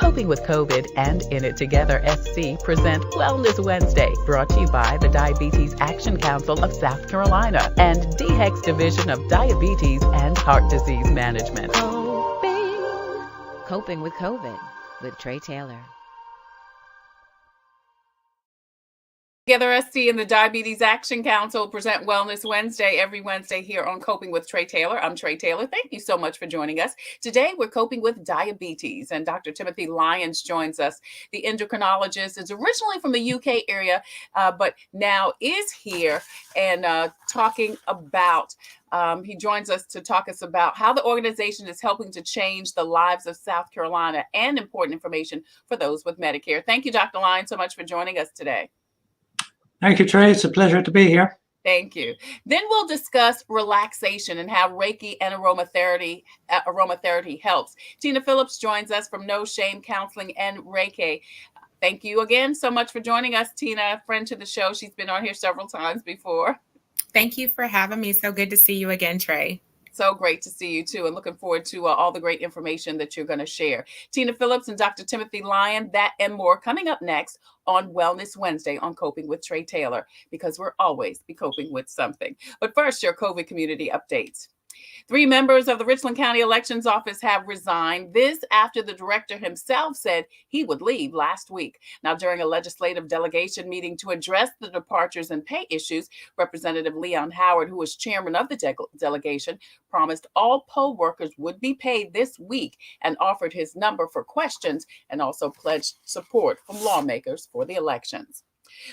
Coping with COVID and In It Together SC present Wellness Wednesday, brought to you by the Diabetes Action Council of South Carolina and DHEC's Division of Diabetes and Heart Disease Management. Coping with COVID with Tre Tailor. Together SC and the Diabetes Action Council present Wellness Wednesday every Wednesday here on Coping with Tre Tailor. I'm Tre Tailor. Thank you so much for joining us. Today we're coping with diabetes, and Dr. Timothy Lyons joins us. The endocrinologist is originally from the UK area, but now is here and talking about he joins us to talk us about how the organization is helping to change the lives of South Carolina and important information for those with Medicare. Thank you, Dr. Lyons, so much for joining us today. Thank you, Trey. It's a pleasure to be here. Thank you. Then we'll discuss relaxation and how Reiki and aromatherapy helps. Tina Phillips joins us from No Shame Counseling and Reiki. Thank you again so much for joining us, Tina, friend to the show. She's been on here several times before. Thank you for having me. So good to see you again, Trey. So great to see you too, and looking forward to all the great information that you're going to share. Tina Phillips and Dr. Timothy Lyons, that and more coming up next on Wellness Wednesday on Coping with Tre Tailor, because we're always be coping with something. But first, your COVID community updates. 3 members of the Richland County Elections Office have resigned. This after the director himself said he would leave last week. Now, during a legislative delegation meeting to address the departures and pay issues, Representative Leon Howard, who was chairman of the delegation, promised all poll workers would be paid this week and offered his number for questions, and also pledged support from lawmakers for the elections.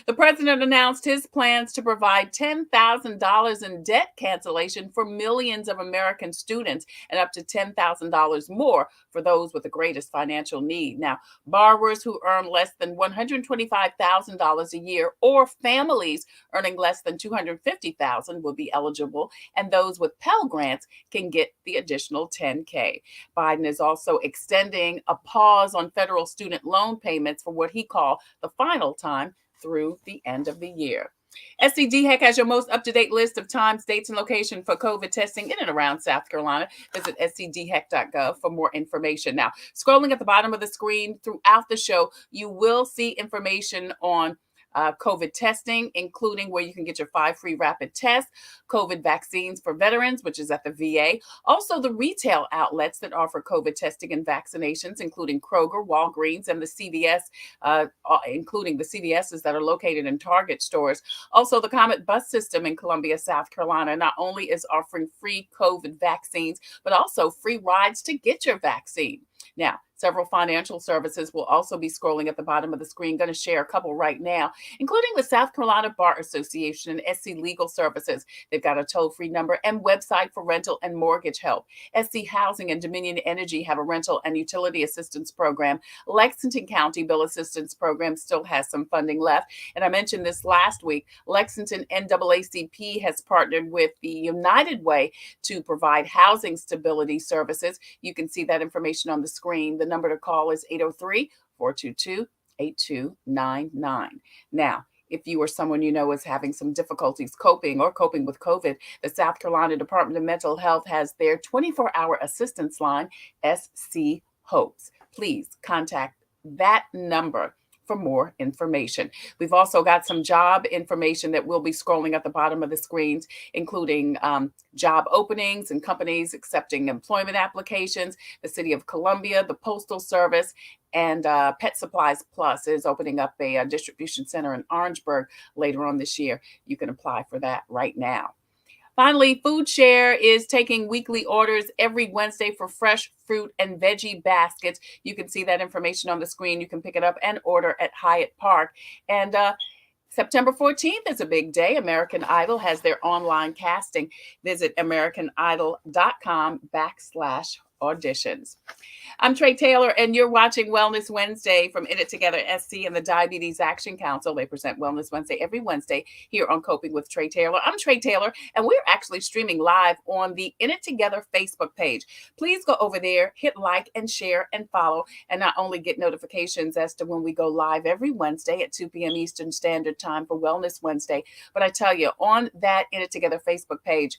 The president announced his plans to provide $10,000 in debt cancellation for millions of American students and up to $10,000 more for those with the greatest financial need. Now, borrowers who earn less than $125,000 a year or families earning less than $250,000 will be eligible, and those with Pell Grants can get the additional $10K. Biden is also extending a pause on federal student loan payments for what he called the final time through the end of the year. SCDHEC has your most up-to-date list of times, dates, and location for COVID testing in and around South Carolina. Visit scdhec.gov for more information. Now, scrolling at the bottom of the screen throughout the show, you will see information on COVID testing, including where you can get your 5 free rapid tests, COVID vaccines for veterans, which is at the VA. Also, the retail outlets that offer COVID testing and vaccinations, including Kroger, Walgreens, and the CVS, including the CVSs that are located in Target stores. Also, the Comet bus system in Columbia, South Carolina, not only is offering free COVID vaccines, but also free rides to get your vaccine. Now, several financial services will also be scrolling at the bottom of the screen. Going to share a couple right now, including the South Carolina Bar Association and SC Legal Services. They've got a toll-free number and website for rental and mortgage help. SC Housing and Dominion Energy have a rental and utility assistance program. Lexington County Bill Assistance Program still has some funding left. And I mentioned this last week. Lexington NAACP has partnered with the United Way to provide housing stability services. You can see that information on the screen. The number to call is 803-422-8299. Now, if you or someone you know is having some difficulties coping with COVID, the South Carolina Department of Mental Health has their 24-hour assistance line, SC Hopes. Please contact that number for more information. We've also got some job information that will be scrolling at the bottom of the screens, including job openings and companies accepting employment applications. The City of Columbia, the Postal Service, and Pet Supplies Plus is opening up a distribution center in Orangeburg later on this year. You can apply for that right now. Finally, Food Share is taking weekly orders every Wednesday for fresh fruit and veggie baskets. You can see that information on the screen. You can pick it up and order at Hyatt Park. And September 14th is a big day. American Idol has their online casting. Visit americanidol.com/auditions. I'm Tre Tailor, and you're watching Wellness Wednesday from In It Together SC and the Diabetes Action Council. They present Wellness Wednesday every Wednesday here on Coping with Tre Tailor. I'm Tre Tailor, and we're actually streaming live on the In It Together Facebook page. Please go over there, hit like and share and follow, and not only get notifications as to when we go live every Wednesday at 2 p.m. Eastern Standard Time for Wellness Wednesday, but I tell you, on that In It Together Facebook page,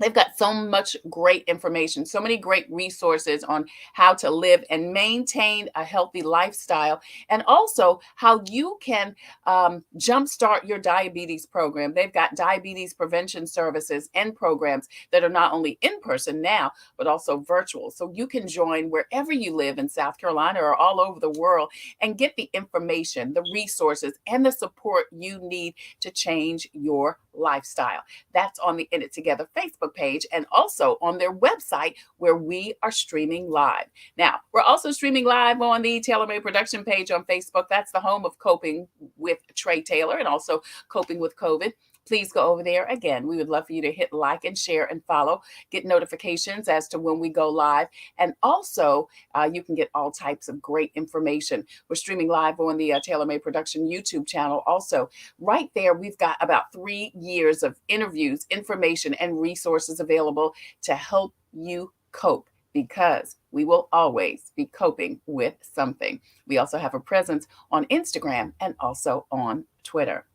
They've got so much great information, so many great resources on how to live and maintain a healthy lifestyle, and also how you can jumpstart your diabetes program. They've got diabetes prevention services and programs that are not only in person now, but also virtual. So you can join wherever you live in South Carolina or all over the world and get the information, the resources, and the support you need to change your lifestyle. That's on the In It Together Facebook page and also on their website where we are streaming live. Now, we're also streaming live on the Tailor Made Production page on Facebook. That's the home of Coping with Tre Tailor and also Coping with COVID. Please go over there. Again, we would love for you to hit like and share and follow, get notifications as to when we go live. And also, you can get all types of great information. We're streaming live on the Tailor Made Production YouTube channel. Also, right there, we've got about 3 years of interviews, information, and resources available to help you cope, because we will always be coping with something. We also have a presence on Instagram and also on Twitter.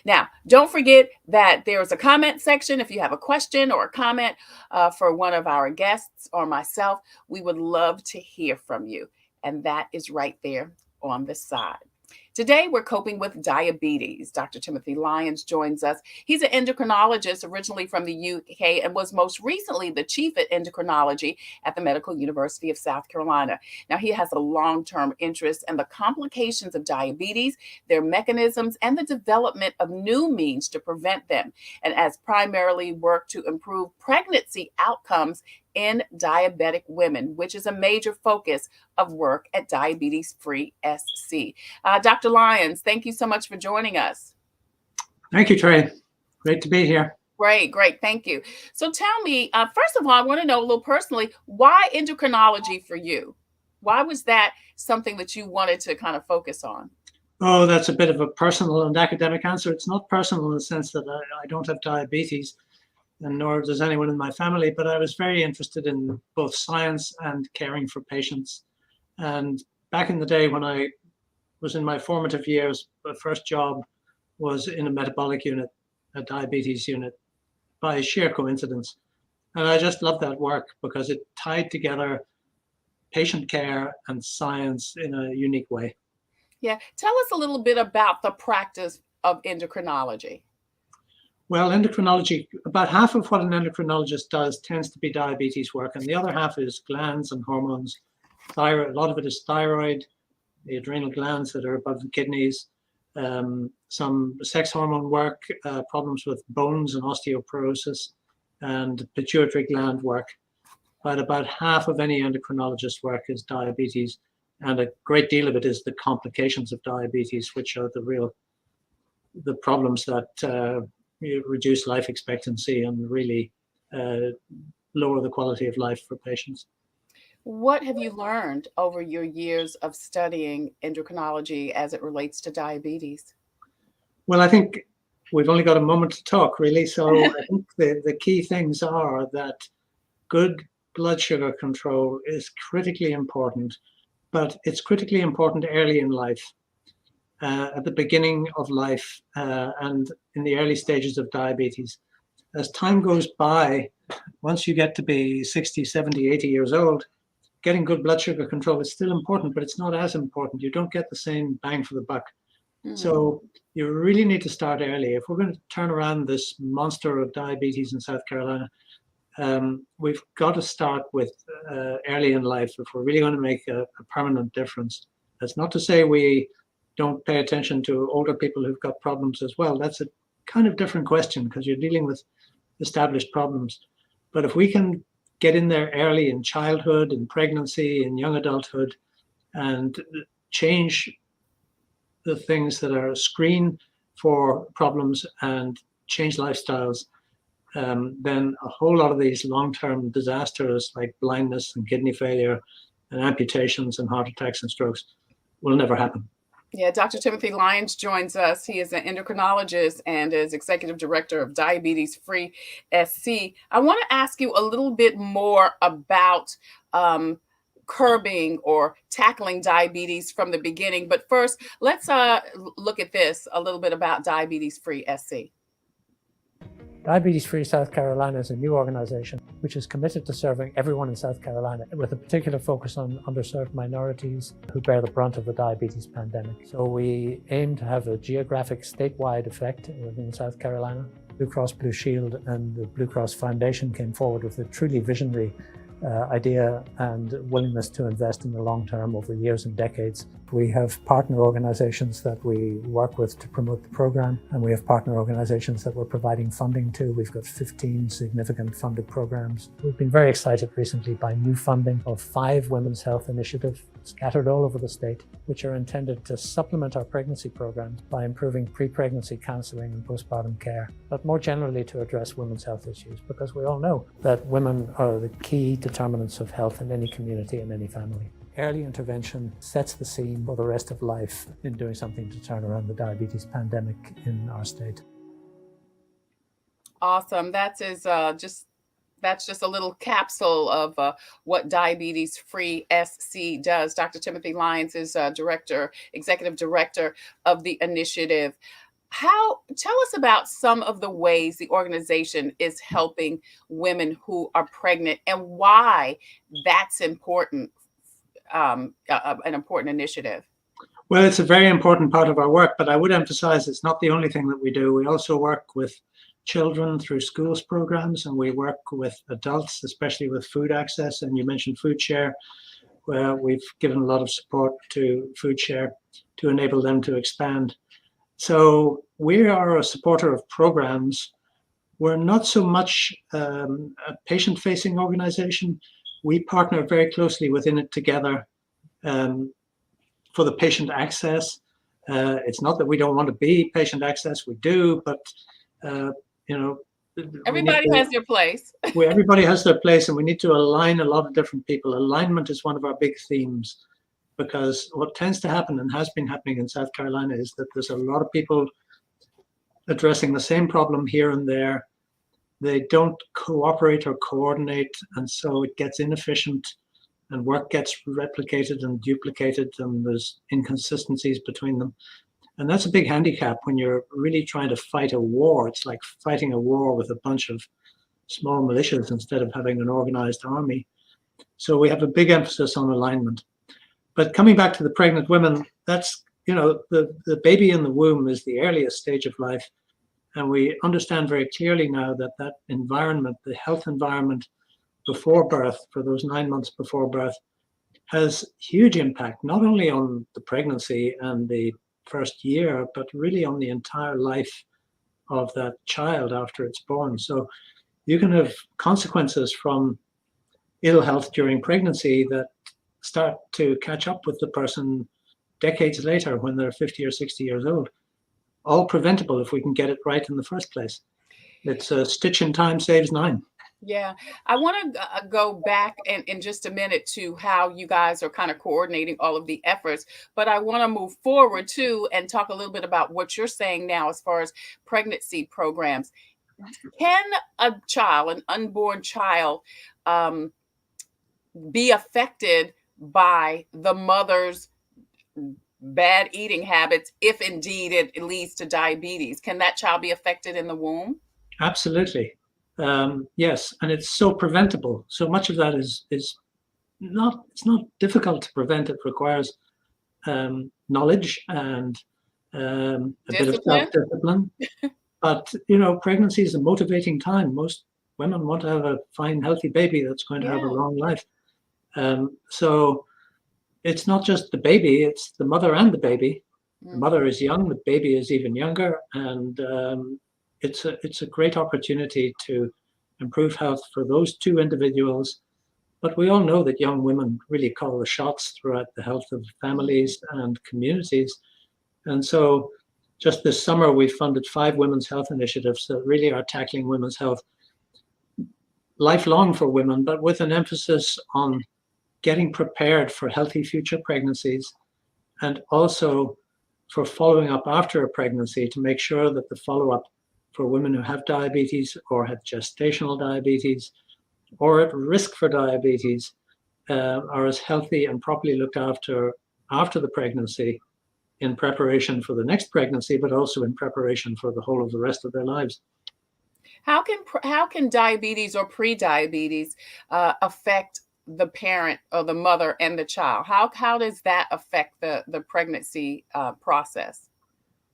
Now, don't forget that there's a comment section. If you have a question or a comment for one of our guests or myself, we would love to hear from you. And that is right there on the side. Today, we're coping with diabetes. Dr. Timothy Lyons joins us. He's an endocrinologist originally from the UK and was most recently the chief at endocrinology at the Medical University of South Carolina. Now, he has a long-term interest in the complications of diabetes, their mechanisms, and the development of new means to prevent them, and has primarily worked to improve pregnancy outcomes in diabetic women, which is a major focus of work at Diabetes Free SC. Dr. Lyons, thank you so much for joining us. Thank you, Trey. Great to be here. Great. Thank you. So tell me, first of all, I want to know a little personally, why endocrinology for you? Why was that something that you wanted to kind of focus on? Oh, that's a bit of a personal and academic answer. It's not personal in the sense that I don't have diabetes, and nor does anyone in my family, but I was very interested in both science and caring for patients. And back in the day when I was in my formative years, my first job was in a metabolic unit, a diabetes unit, by sheer coincidence. And I just loved that work because it tied together patient care and science in a unique way. Yeah. Tell us a little bit about the practice of endocrinology. Well, endocrinology, about half of what an endocrinologist does tends to be diabetes work, and the other half is glands and hormones. Thyroid, a lot of it is thyroid, the adrenal glands that are above the kidneys, some sex hormone work, problems with bones and osteoporosis, and pituitary gland work. But about half of any endocrinologist work is diabetes, and a great deal of it is the complications of diabetes, which are the problems that reduce life expectancy and really lower the quality of life for patients. What have you learned over your years of studying endocrinology as it relates to diabetes? Well, I think we've only got a moment to talk, really. So I think the key things are that good blood sugar control is critically important, but it's critically important early in life. At the beginning of life and in the early stages of diabetes. As time goes by, once you get to be 60, 70, 80 years old, getting good blood sugar control is still important, but it's not as important. You don't get the same bang for the buck. Mm-hmm. So you really need to start early. If we're going to turn around this monster of diabetes in South Carolina, we've got to start with early in life if we're really going to make a permanent difference. That's not to say we don't pay attention to older people who've got problems as well. That's a kind of different question because you're dealing with established problems. But if we can get in there early in childhood, in pregnancy, in young adulthood, and change the things that are a screen for problems and change lifestyles, then a whole lot of these long-term disasters like blindness and kidney failure and amputations and heart attacks and strokes will never happen. Yeah, Dr. Timothy Lyons joins us. He is an endocrinologist and is executive director of Diabetes Free SC. I want to ask you a little bit more about curbing or tackling diabetes from the beginning. But first, let's look at this a little bit about Diabetes Free SC. Diabetes Free South Carolina is a new organization which is committed to serving everyone in South Carolina with a particular focus on underserved minorities who bear the brunt of the diabetes pandemic. So we aim to have a geographic statewide effect within South Carolina. Blue Cross Blue Shield and the Blue Cross Foundation came forward with a truly visionary idea and willingness to invest in the long term over years and decades. We have partner organizations that we work with to promote the program, and we have partner organizations that we're providing funding to. We've got 15 significant funded programs. We've been very excited recently by new funding of 5 women's health initiatives scattered all over the state, which are intended to supplement our pregnancy programs by improving pre-pregnancy counseling and postpartum care, but more generally to address women's health issues, because we all know that women are the key determinants of health in any community and any family. Early intervention sets the scene for the rest of life in doing something to turn around the diabetes pandemic in our state. Awesome. That's just a little capsule of what Diabetes Free SC does. Dr. Timothy Lyons is executive director of the initiative. Tell us about some of the ways the organization is helping women who are pregnant and why that's important, an important initiative. Well, it's a very important part of our work, but I would emphasize it's not the only thing that we do. We also work with children through schools programs, and we work with adults, especially with food access. And you mentioned food share, where we've given a lot of support to food share to enable them to expand. So we are a supporter of programs. We're not so much a patient-facing organization. We partner very closely within it together for the patient access. It's not that we don't want to be patient access, we do, but everybody has their place. Everybody has their place, and we need to align a lot of different people. Alignment is one of our big themes, because what tends to happen and has been happening in South Carolina is that there's a lot of people addressing the same problem here and there. They don't cooperate or coordinate, and so it gets inefficient, and work gets replicated and duplicated, and there's inconsistencies between them. And that's a big handicap when you're really trying to fight a war. It's like fighting a war with a bunch of small militias instead of having an organized army. So we have a big emphasis on alignment. But coming back to the pregnant women, that's, the baby in the womb is the earliest stage of life. And we understand very clearly now that that environment, the health environment before birth, for those 9 months before birth, has huge impact, not only on the pregnancy and the first year, but really on the entire life of that child after it's born. So you can have consequences from ill health during pregnancy that start to catch up with the person decades later when they're 50 or 60 years old. All preventable if we can get it right in the first place. It's a stitch in time saves 9. Yeah, I want to go back in just a minute to how you guys are kind of coordinating all of the efforts, but I want to move forward too and talk a little bit about what you're saying now as far as pregnancy programs. Can a child, an unborn child, be affected by the mother's bad eating habits if indeed it leads to diabetes? Can that child be affected in the womb? Absolutely. Yes, and it's so preventable. So much of that is not, it's not difficult to prevent. It requires knowledge and a bit of self-discipline. But, pregnancy is a motivating time. Most women want to have a fine, healthy baby that's going to have a long life. So it's not just the baby, it's the mother and the baby. The mother is young, the baby is even younger, and it's a great opportunity to improve health for those two individuals. But we all know that young women really call the shots throughout the health of families and communities. And so just this summer, we funded 5 women's health initiatives that really are tackling women's health lifelong for women, but with an emphasis on getting prepared for healthy future pregnancies, and also for following up after a pregnancy to make sure that the follow-up for women who have diabetes or have gestational diabetes or at risk for diabetes are as healthy and properly looked after the pregnancy, in preparation for the next pregnancy, but also in preparation for the whole of the rest of their lives. How can diabetes or pre-diabetes affect the parent or the mother and the child? How does that affect the pregnancy process?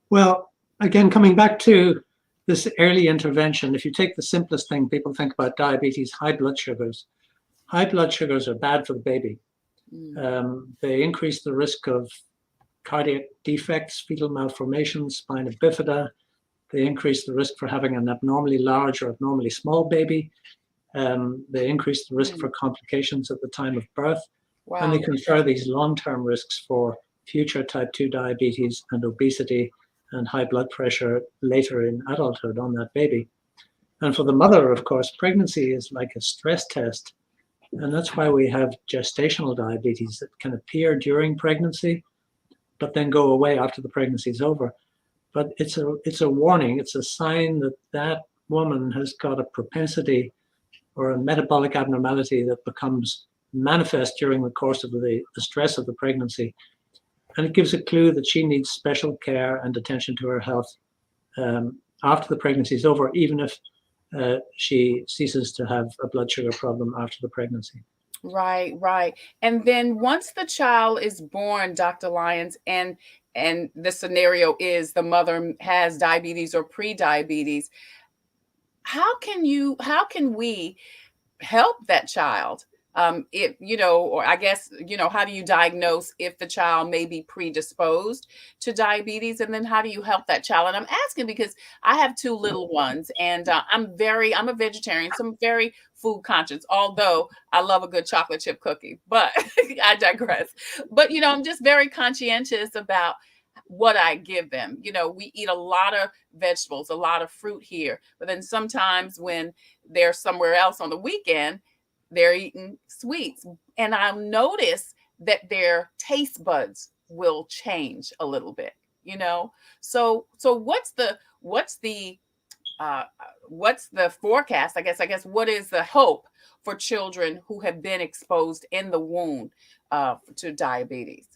Well, again, coming back to this early intervention, if you take the simplest thing, people think about diabetes, high blood sugars. High blood sugars are bad for the baby. They increase the risk of cardiac defects, fetal malformations, spina bifida. They increase the risk for having an abnormally large or abnormally small baby. They increase the risk for complications at the time of birth. And they Wow. confer these long-term risks for future type 2 diabetes and obesity and high blood pressure later in adulthood on that baby. And for the mother, of course, pregnancy is like a stress test. And that's why we have gestational diabetes that can appear during pregnancy, but then go away after the pregnancy is over. But it's a warning. It's a sign that that woman has got a propensity or a metabolic abnormality that becomes manifest during the course of the stress of the pregnancy. And it gives a clue that she needs special care and attention to her health after the pregnancy is over, even if she ceases to have a blood sugar problem after the pregnancy. Right, right. And then once the child is born, Dr. Lyons, and the scenario is the mother has diabetes or pre-diabetes, how can we help that child? If or I guess, how do you diagnose if the child may be predisposed to diabetes, and then how do you help that child? And I'm asking because I have two little ones, and I'm a vegetarian, so I'm very food conscious. Although I love a good chocolate chip cookie, but I digress. But I'm just very conscientious about what I give them. We eat a lot of vegetables, a lot of fruit here, but then sometimes when they're somewhere else on the weekend, they're eating sweets. And I'll notice that their taste buds will change a little bit, So what's the forecast? I guess what is the hope for children who have been exposed in the womb to diabetes?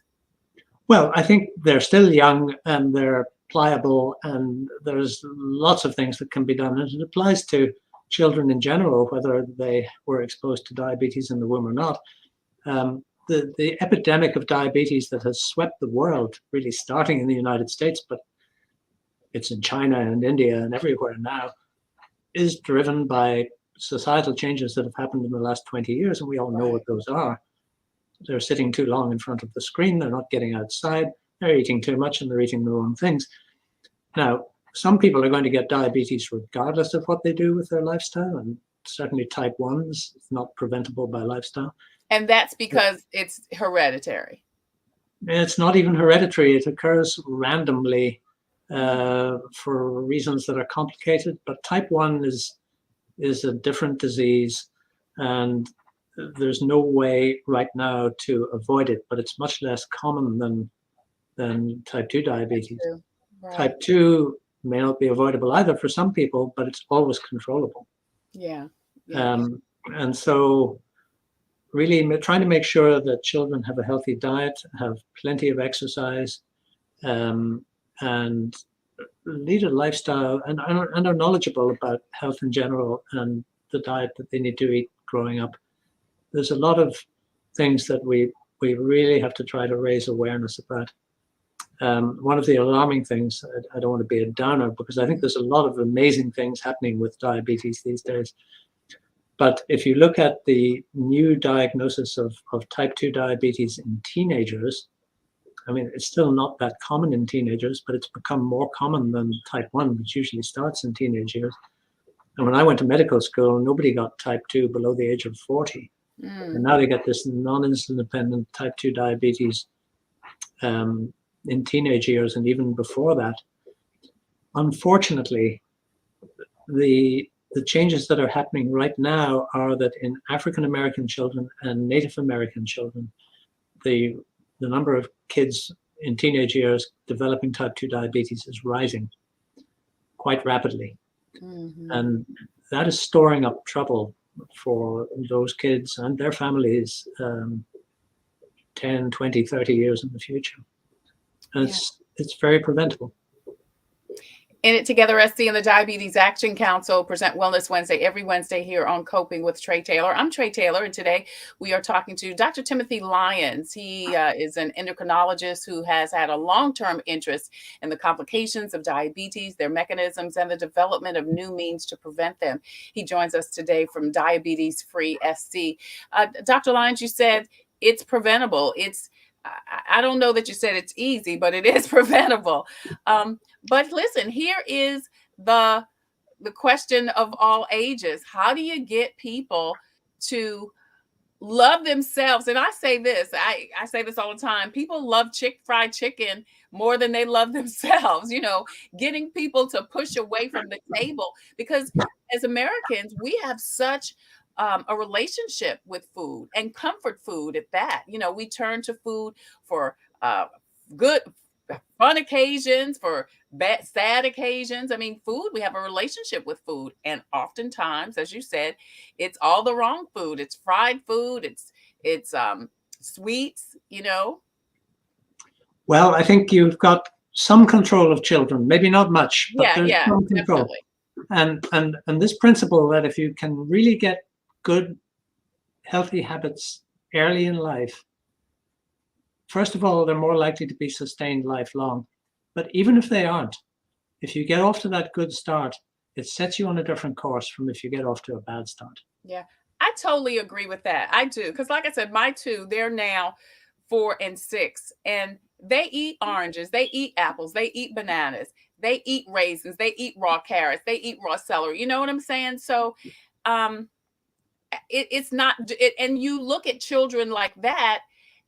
Well, I think they're still young and they're pliable, and there's lots of things that can be done. And it applies to children in general, whether they were exposed to diabetes in the womb or not. The epidemic of diabetes that has swept the world, really starting in the United States, but it's in China and India and everywhere now, is driven by societal changes that have happened in the last 20 years, and we all know what those are. They're sitting too long in front of the screen, they're not getting outside, they're eating too much, and they're eating the wrong things. Now, some people are going to get diabetes regardless of what they do with their lifestyle, and certainly type 1s, it's not preventable by lifestyle. And that's because it's hereditary. It's not even hereditary. It occurs randomly for reasons that are complicated, but type 1 is a different disease, and there's no way right now to avoid it, but it's much less common than type 2 diabetes. Right. Type 2 may not be avoidable either for some people, but it's always controllable. Yeah. And so really trying to make sure that children have a healthy diet, have plenty of exercise, and lead a lifestyle and are knowledgeable about health in general and the diet that they need to eat growing up. There's a lot of things that we really have to try to raise awareness about. One of the alarming things, I don't want to be a downer because I think there's a lot of amazing things happening with diabetes these days. But if you look at the new diagnosis of type 2 diabetes in teenagers, I mean, it's still not that common in teenagers, but it's become more common than type 1, which usually starts in teenage years. And when I went to medical school, nobody got type 2 below the age of 40. And now they get this non-insulin dependent type 2 diabetes in teenage years and even before that. Unfortunately, the changes that are happening right now are that in African American children and Native American children, the number of kids in teenage years developing type 2 diabetes is rising quite rapidly. And that is storing up trouble for those kids and their families 10, 20, 30 years in the future. And it's very preventable. In It Together SC and the Diabetes Action Council present Wellness Wednesday every Wednesday here on Coping with Tre Tailor. I'm Tre Tailor, and today we are talking to Dr. Timothy Lyons. He is an endocrinologist who has had a long-term interest in the complications of diabetes, their mechanisms, and the development of new means to prevent them. He joins us today from Diabetes Free SC. Dr. Lyons, you said it's preventable. I don't know that you said it's easy, but it is preventable. But listen, here is the question of all ages. How do you get people to love themselves? And I say this, I say this all the time. People love fried chicken more than they love themselves, getting people to push away from the table, because as Americans, we have such a relationship with food, and comfort food at that. We turn to food for good, fun occasions, for sad occasions. I mean, food, we have a relationship with food. And oftentimes, as you said, it's all the wrong food. It's fried food. It's sweets, Well, I think you've got some control of children, maybe not much, but there's some control. Definitely. And this principle that if you can really get good, healthy habits early in life, first of all, they're more likely to be sustained lifelong. But even if they aren't, if you get off to that good start, it sets you on a different course from if you get off to a bad start. Yeah, I totally agree with that. I do. Because like I said, my two, they're now 4 and 6, and they eat oranges, they eat apples, they eat bananas, they eat raisins, they eat raw carrots, they eat raw celery. You know what I'm saying? So it's not, and you look at children like that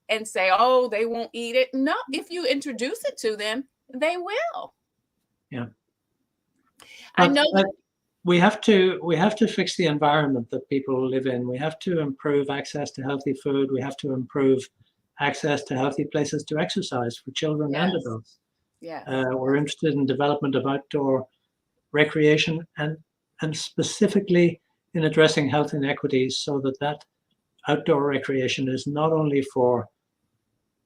and say, oh, they won't eat it. No, if you introduce it to them, they will. Yeah. I know that we have to fix the environment that people live in. We have to improve access to healthy food. We have to improve access to healthy places to exercise for children and adults. Yeah. We're interested in development of outdoor recreation and specifically in addressing health inequities, so that outdoor recreation is not only for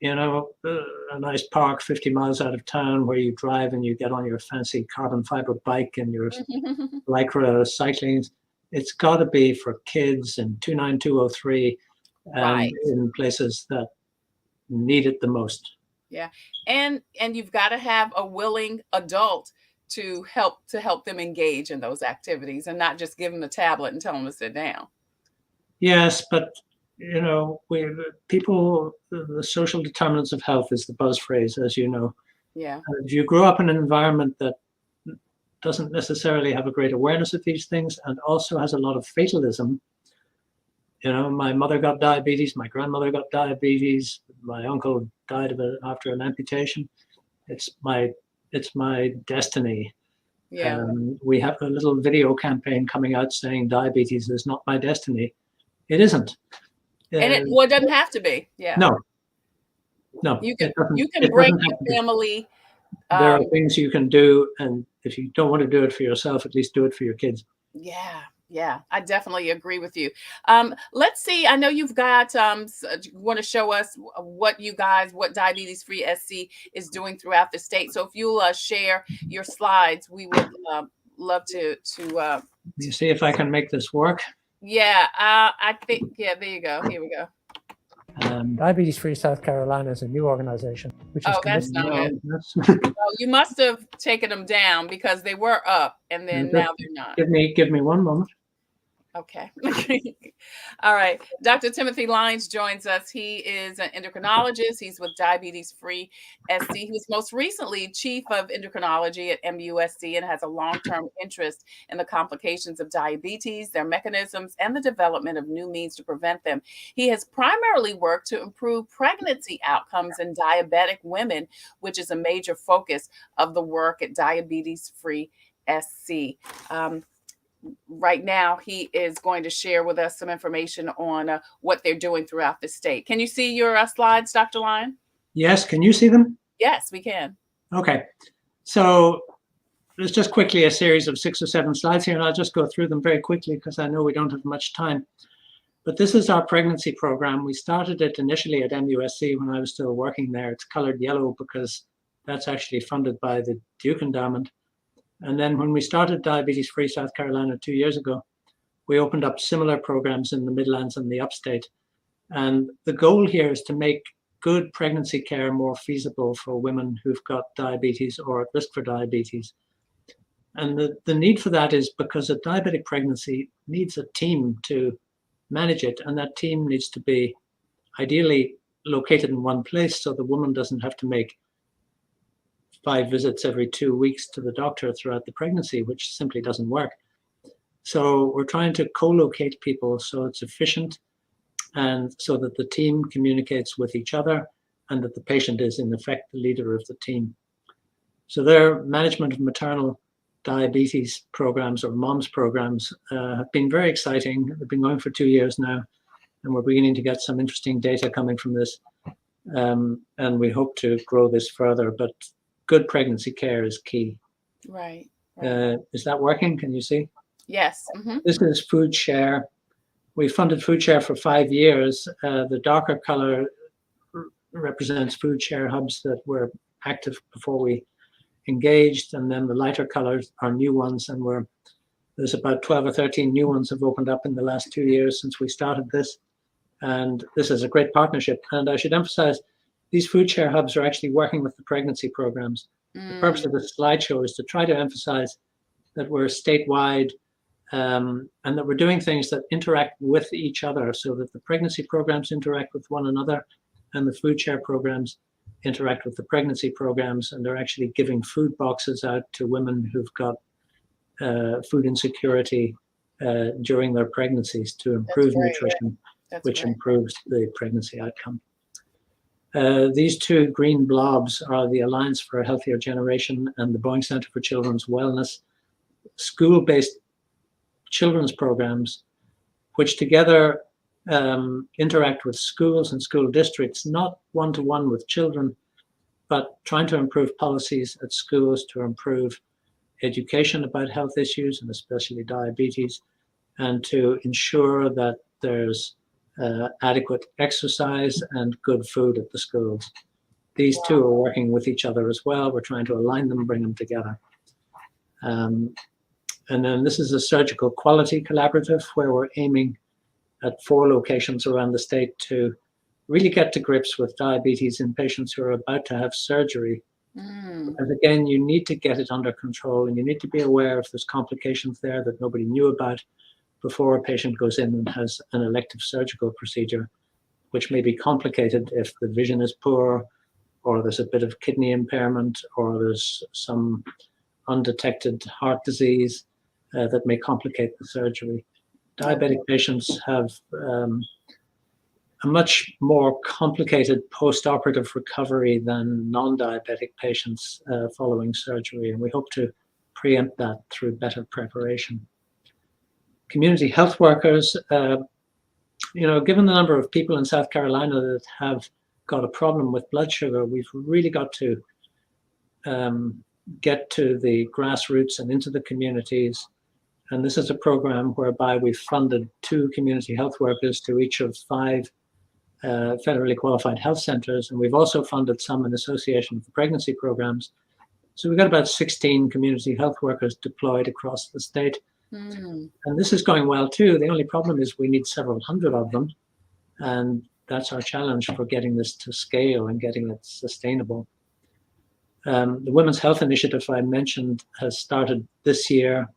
a nice park 50 miles out of town where you drive and you get on your fancy carbon fiber bike and your lycra cycling. It's got to be for kids in 29203 and in places that need it the most. Yeah. And you've got to have a willing adult to help them engage in those activities, and not just give them the tablet and tell them to sit down. Yes, but the social determinants of health is the buzz phrase, as you know. Yeah. If you grow up in an environment that doesn't necessarily have a great awareness of these things and also has a lot of fatalism, my mother got diabetes, my grandmother got diabetes, my uncle died of it after an amputation. It's my destiny. Yeah. We have a little video campaign coming out saying diabetes is not my destiny. It isn't. And it doesn't have to be. Yeah. No. You can bring your family. There are things you can do, and if you don't want to do it for yourself, at least do it for your kids. Yeah, I definitely agree with you. Let's see. I know you've got you want to show us what Diabetes Free SC is doing throughout the state. So if you'll share your slides, we would love to. Let me see if I can make this work. Yeah, I think. Yeah, there you go. Here we go. Diabetes Free South Carolina is a new organization which is that's not it. You must have taken them down, because they were up and then now they're not. Give me one moment. Okay. All right. Dr. Timothy Lyons joins us. He is an endocrinologist. He's with Diabetes Free SC. He was most recently chief of endocrinology at MUSC and has a long-term interest in the complications of diabetes, their mechanisms, and the development of new means to prevent them. He has primarily worked to improve pregnancy outcomes in diabetic women, which is a major focus of the work at Diabetes Free SC. Right now, he is going to share with us some information on what they're doing throughout the state. Can you see your slides, Dr. Lyon? Yes. Can you see them? Yes, we can. Okay. So there's just quickly a series of 6 or 7 slides here, and I'll just go through them very quickly because I know we don't have much time. But this is our pregnancy program. We started it initially at MUSC when I was still working there. It's colored yellow because that's actually funded by the Duke Endowment. And then when we started Diabetes Free South Carolina 2 years ago, we opened up similar programs in the Midlands and the Upstate. And the goal here is to make good pregnancy care more feasible for women who've got diabetes or at risk for diabetes. And the need for that is because a diabetic pregnancy needs a team to manage it. And that team needs to be ideally located in one place so the woman doesn't have to make 5 visits every 2 weeks to the doctor throughout the pregnancy, which simply doesn't work. So we're trying to co-locate people so it's efficient and so that the team communicates with each other and that the patient is in effect the leader of the team. So their management of maternal diabetes programs or MOMS programs have been very exciting. They've been going for 2 years now, and we're beginning to get some interesting data coming from this. And we hope to grow this further, but good pregnancy care is key. Right. Is that working? Can you see? Yes. Mm-hmm. This is Food Share. We funded Food Share for 5 years. The darker color represents Food Share hubs that were active before we engaged, and then the lighter colors are new ones, and there's about 12 or 13 new ones have opened up in the last 2 years since we started this. And this is a great partnership. And I should emphasize, these Food Share hubs are actually working with the pregnancy programs. The purpose of this slideshow is to try to emphasize that we're statewide and that we're doing things that interact with each other so that the pregnancy programs interact with one another and the Food Share programs interact with the pregnancy programs, and they're actually giving food boxes out to women who've got food insecurity during their pregnancies to improve nutrition, which improves the pregnancy outcome. These 2 green blobs are the Alliance for a Healthier Generation and the Boeing Center for Children's Wellness, school-based children's programs, which together interact with schools and school districts, not one-to-one with children, but trying to improve policies at schools to improve education about health issues and especially diabetes, and to ensure that there's adequate exercise and good food at the schools. These 2 are working with each other as well. We're trying to align them, bring them together. And then this is a surgical quality collaborative where we're aiming at 4 locations around the state to really get to grips with diabetes in patients who are about to have surgery. And again, you need to get it under control, and you need to be aware if there's complications there that nobody knew about before a patient goes in and has an elective surgical procedure, which may be complicated if the vision is poor, or there's a bit of kidney impairment, or there's some undetected heart disease that may complicate the surgery. Diabetic patients have a much more complicated post-operative recovery than non-diabetic patients following surgery, and we hope to preempt that through better preparation. Community health workers, given the number of people in South Carolina that have got a problem with blood sugar, we've really got to get to the grassroots and into the communities. And this is a program whereby we've funded 2 community health workers to each of 5 federally qualified health centers. And we've also funded some in association with the pregnancy programs. So we've got about 16 community health workers deployed across the state. And this is going well too. The only problem is we need several hundred of them. And that's our challenge for getting this to scale and getting it sustainable. The Women's Health Initiative I mentioned has started this year.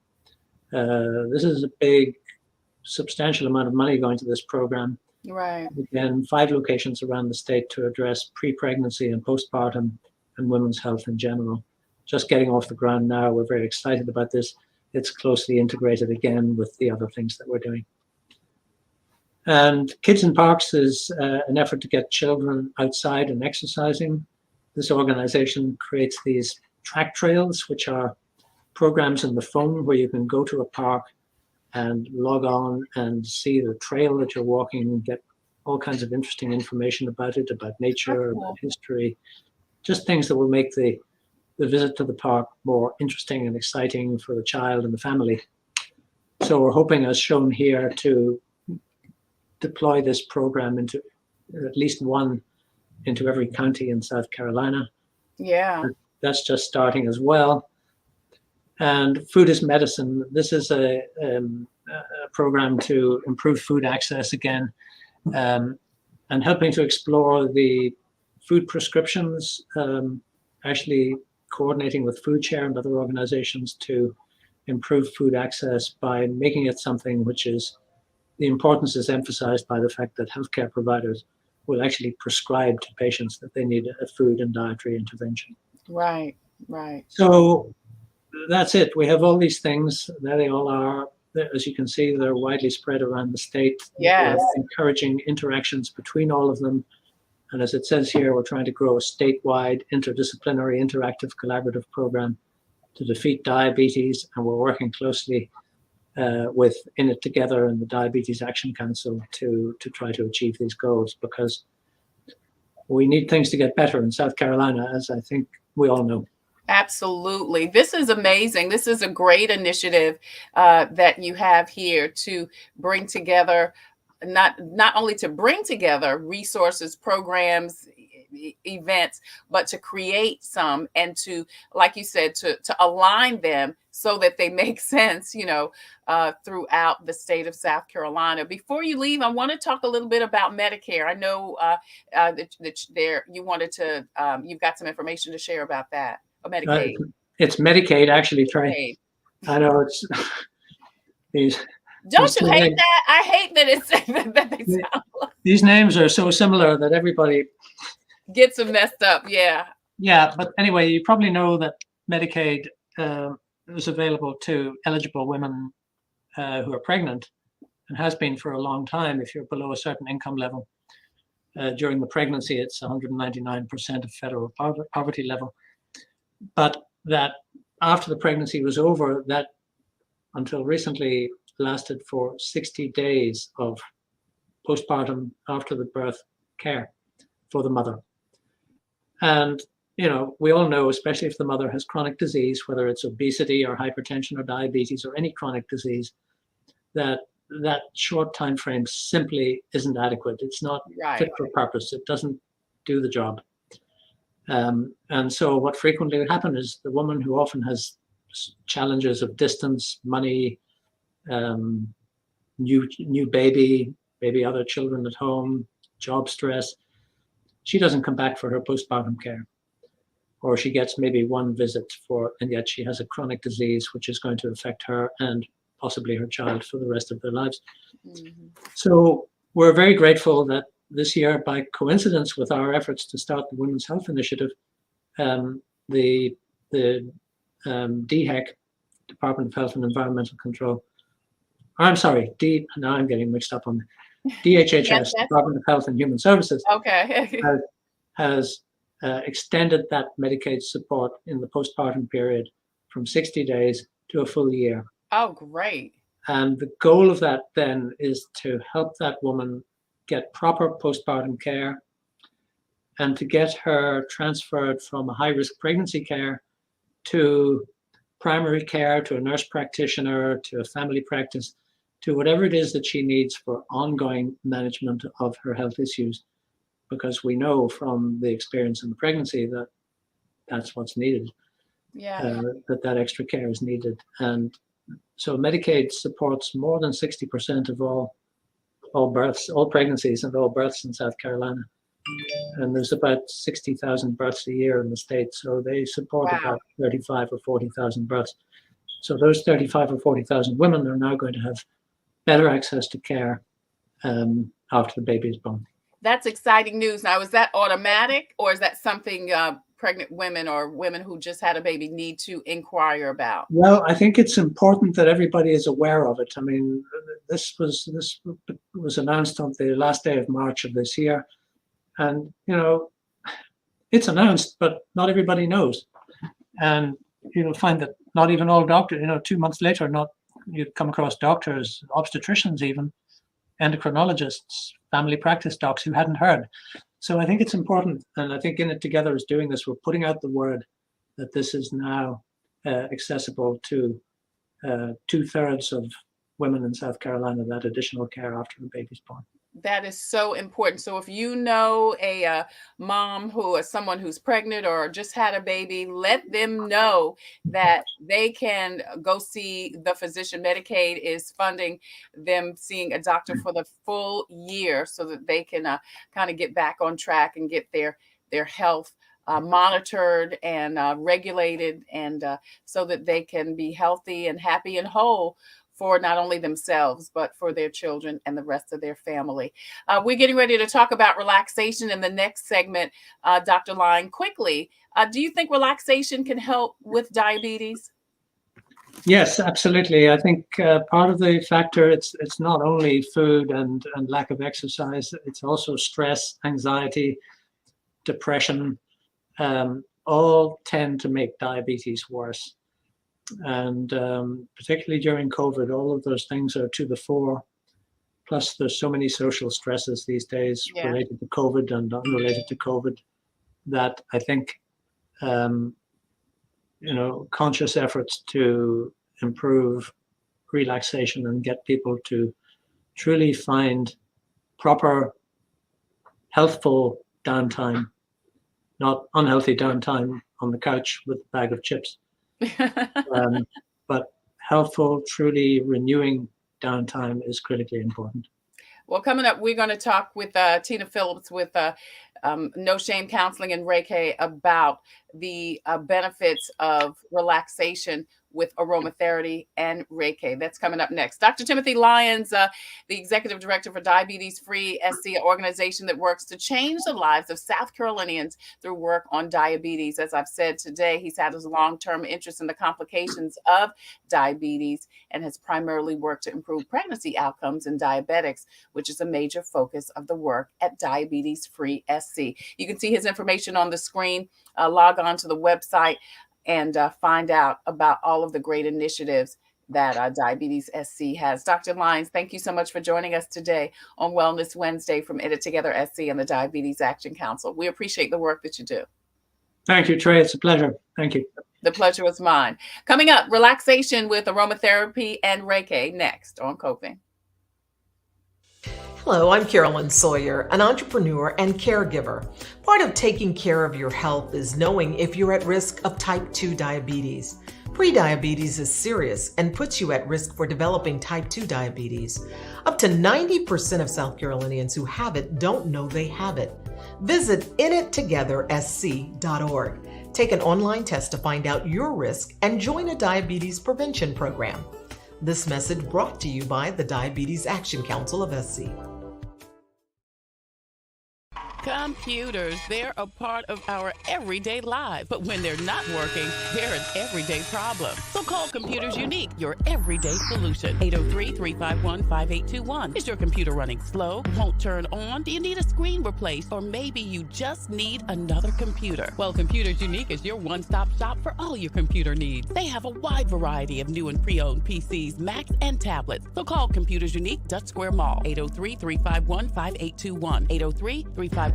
This is a big, substantial amount of money going to this program. Right. Again, 5 locations around the state to address pre-pregnancy and postpartum and women's health in general. Just getting off the ground now. We're very excited about this. It's closely integrated again with the other things that we're doing. And Kids in Parks is an effort to get children outside and exercising. This organization creates these track trails, which are programs in the phone where you can go to a park and log on and see the trail that you're walking and get all kinds of interesting information about it, about nature, about history, just things that will make the visit to the park more interesting and exciting for the child and the family. So we're hoping, as shown here, to deploy this program into at least one into every county in South Carolina. Yeah. That's just starting as well. And food is medicine. This is a program to improve food access again, and helping to explore the food prescriptions, actually coordinating with Food Share and other organizations to improve food access by making it something which is, the importance is emphasized by the fact that healthcare providers will actually prescribe to patients that they need a food and dietary intervention. Right, right. So that's it. We have all these things. There they all are. As you can see, they're widely spread around the state. Yes. We're encouraging interactions between all of them. And as it says here, we're trying to grow a statewide, interdisciplinary, interactive, collaborative program to defeat diabetes. And we're working closely with In It Together and the Diabetes Action Council to try to achieve these goals, because we need things to get better in South Carolina, as I think we all know. Absolutely. This is amazing. This is a great initiative that you have here to bring together, not only to bring together resources, programs, events, but to create some and to, like you said, to align them so that they make sense, throughout the state of South Carolina. Before you leave, I want to talk a little bit about Medicare. I know that there you wanted to, you've got some information to share about that. Medicaid. It's Medicaid, actually, Trey. Medicaid. I know it's these. Don't you hate that? I hate that it's that they sound like. These names are so similar that everybody gets them messed up. Yeah. Yeah, but anyway, you probably know that Medicaid is available to eligible women who are pregnant, and has been for a long time. If you're below a certain income level during the pregnancy, it's 199% of federal poverty level. But that after the pregnancy was over, that until recently lasted for 60 days of postpartum after the birth care for the mother. And, we all know, especially if the mother has chronic disease, whether it's obesity or hypertension or diabetes or any chronic disease, that short time frame simply isn't adequate. It's not fit for purpose. It doesn't do the job. And so what frequently would happen is the woman, who often has challenges of distance, money, new baby, other children at home, job stress, she doesn't come back for her postpartum care, or she gets maybe one visit and yet she has a chronic disease which is going to affect her and possibly her child for the rest of their lives. Mm-hmm. So we're very grateful that this year, by coincidence with our efforts to start the Women's Health Initiative, the DHEC, Department of Health and Environmental Control, now I'm getting mixed up on DHHS, yes. Department of Health and Human Services, okay. has extended that Medicaid support in the postpartum period from 60 days to a full year. Oh, great. And the goal of that then is to help that woman get proper postpartum care and to get her transferred from a high-risk pregnancy care to primary care, to a nurse practitioner, to a family practice, to whatever it is that she needs for ongoing management of her health issues. Because we know from the experience in the pregnancy that that's what's needed. Yeah. That extra care is needed. And so Medicaid supports more than 60% of all births, all pregnancies and all births in South Carolina. And there's about 60,000 births a year in the state. So they support about 35 or 40,000 births. So those 35 or 40,000 women are now going to have better access to care after the baby is born. That's exciting news. Now, is that automatic, or is that something pregnant women or women who just had a baby need to inquire about? Well, I think it's important that everybody is aware of it. I mean, this was announced on the last day of March of this year. And, it's announced, but not everybody knows. And you'll find that not even all doctors, 2 months later, you'd come across doctors, obstetricians even, endocrinologists, family practice docs who hadn't heard. So I think it's important, and I think In It Together is doing this. We're putting out the word that this is now accessible to 2/3 of women in South Carolina, that additional care after the baby's born. That is so important. So if you know a mom who is someone who's pregnant or just had a baby, let them know that they can go see the physician. Medicaid is funding them seeing a doctor for the full year so that they can kind of get back on track and get their health monitored and regulated, and so that they can be healthy and happy and whole for not only themselves, but for their children and the rest of their family. We're getting ready to talk about relaxation in the next segment. Dr. Lyons, quickly, do you think relaxation can help with diabetes? Yes, absolutely. I think part of the factor, it's not only food and lack of exercise, it's also stress, anxiety, depression, all tend to make diabetes worse. And particularly during COVID, all of those things are to the fore. Plus, there's so many social stresses these days related to COVID and unrelated to COVID that I think, conscious efforts to improve relaxation and get people to truly find proper, healthful downtime, not unhealthy downtime on the couch with a bag of chips. But helpful, truly renewing downtime is critically important. Well, coming up, we're going to talk with Tina Phillips with No Shame Counseling and Reiki about the benefits of relaxation with aromatherapy and Reiki. That's coming up next. Dr. Timothy Lyons, the Executive Director for Diabetes Free SC, organization that works to change the lives of South Carolinians through work on diabetes. As I've said today, he's had his long-term interest in the complications of diabetes and has primarily worked to improve pregnancy outcomes in diabetics, which is a major focus of the work at Diabetes Free SC. You can see his information on the screen. Log on to the website and find out about all of the great initiatives that Diabetes SC has. Dr. Lyons, thank you so much for joining us today on Wellness Wednesday from It Together SC and the Diabetes Action Council. We appreciate the work that you do. Thank you, Trey. It's a pleasure. Thank you. The pleasure was mine. Coming up, relaxation with aromatherapy and Reiki next on Coping. Hello, I'm Carolyn Sawyer, an entrepreneur and caregiver. Part of taking care of your health is knowing if you're at risk of type 2 diabetes. Prediabetes is serious and puts you at risk for developing type 2 diabetes. Up to 90% of South Carolinians who have it don't know they have it. Visit inittogethersc.org. Take an online test to find out your risk and join a diabetes prevention program. This message brought to you by the Diabetes Action Council of SC. Computers, they're a part of our everyday lives, but when they're not working, they're an everyday problem. So call Computers Unique, your everyday solution. 803-351-5821. Is your computer running slow? Won't turn on? Do you need a screen replaced? Or maybe you just need another computer? Well, Computers Unique is your one-stop shop for all your computer needs. They have a wide variety of new and pre-owned PCs, Macs, and tablets. So call Computers Unique, Dutch Square Mall. 803-351-5821. 803-351-5821.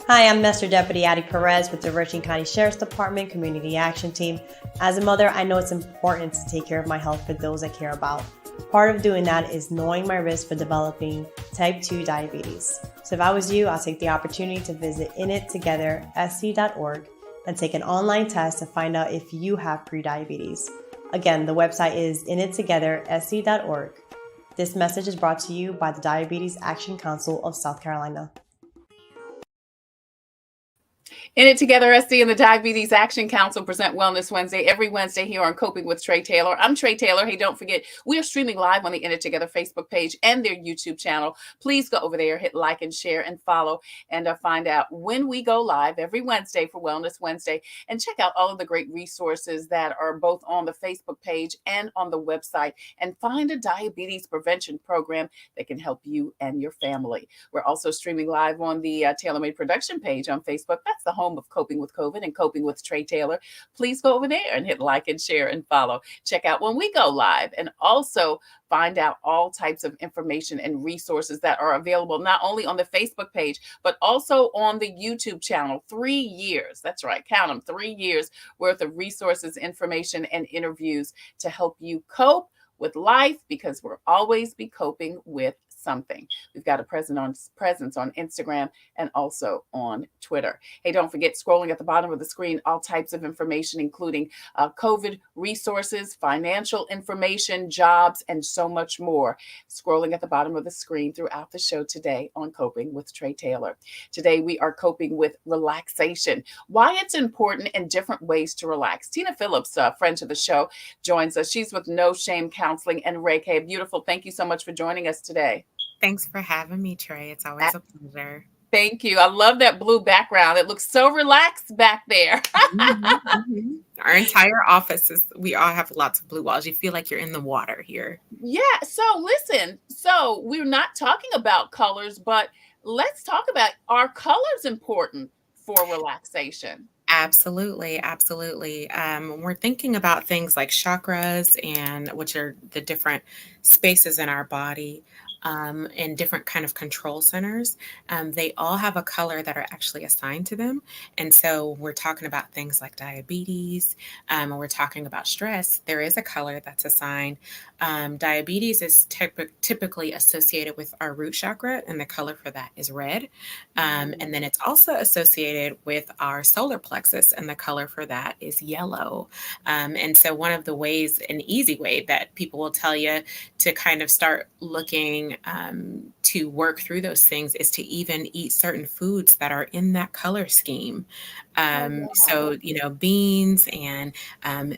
Hi, I'm Master Deputy Addie Perez with the Virgin County Sheriff's Department Community Action Team. As a mother, I know it's important to take care of my health for those I care about. Part of doing that is knowing my risk for developing type 2 diabetes. So if I was you, I'll take the opportunity to visit inittogethersc.org and take an online test to find out if you have prediabetes. Again, the website is inittogethersc.org. This message is brought to you by the Diabetes Action Council of South Carolina. In It Together SC and the Diabetes Action Council present Wellness Wednesday every Wednesday here on Coping with Tre Tailor. I'm Tre Tailor. Hey, don't forget, we are streaming live on the In It Together Facebook page and their YouTube channel. Please go over there, hit like and share and follow, and find out when we go live every Wednesday for Wellness Wednesday. And check out all of the great resources that are both on the Facebook page and on the website. And find a diabetes prevention program that can help you and your family. We're also streaming live on the TailorMade Production page on Facebook. That's the home of Coping with COVID and Coping with Tre Tailor. Please go over there and hit like and share and follow. Check out when we go live, and also find out all types of information and resources that are available not only on the Facebook page, but also on the YouTube channel. 3 years, that's right, count them, 3 years worth of resources, information, and interviews to help you cope with life because we'll always be coping with something. We've got a presence on Instagram and also on Twitter. Hey, don't forget, scrolling at the bottom of the screen, all types of information, including COVID resources, financial information, jobs, and so much more. Scrolling at the bottom of the screen throughout the show today on Coping with Tre Tailor. Today, we are coping with relaxation, why it's important and different ways to relax. Tina Phillips, a friend to the show, joins us. She's with No Shame Counseling and Reiki. Beautiful. Thank you so much for joining us today. Thanks for having me, Tre. It's always a pleasure. Thank you. I love that blue background. It looks so relaxed back there. Our entire office we all have lots of blue walls. You feel like you're in the water here. Yeah. So listen, so we're not talking about colors, but let's talk about, are colors important for relaxation? Absolutely, absolutely. When we're thinking about things like chakras, and which are the different spaces in our body, and different kind of control centers, they all have a color that are actually assigned to them. And so we're talking about things like diabetes, and we're talking about stress. There is a color that's assigned. Diabetes is typically associated with our root chakra, and the color for that is red. And then it's also associated with our solar plexus, and the color for that is yellow. And so one of the ways, an easy way that people will tell you to kind of start looking to work through those things is to even eat certain foods that are in that color scheme. So, beans and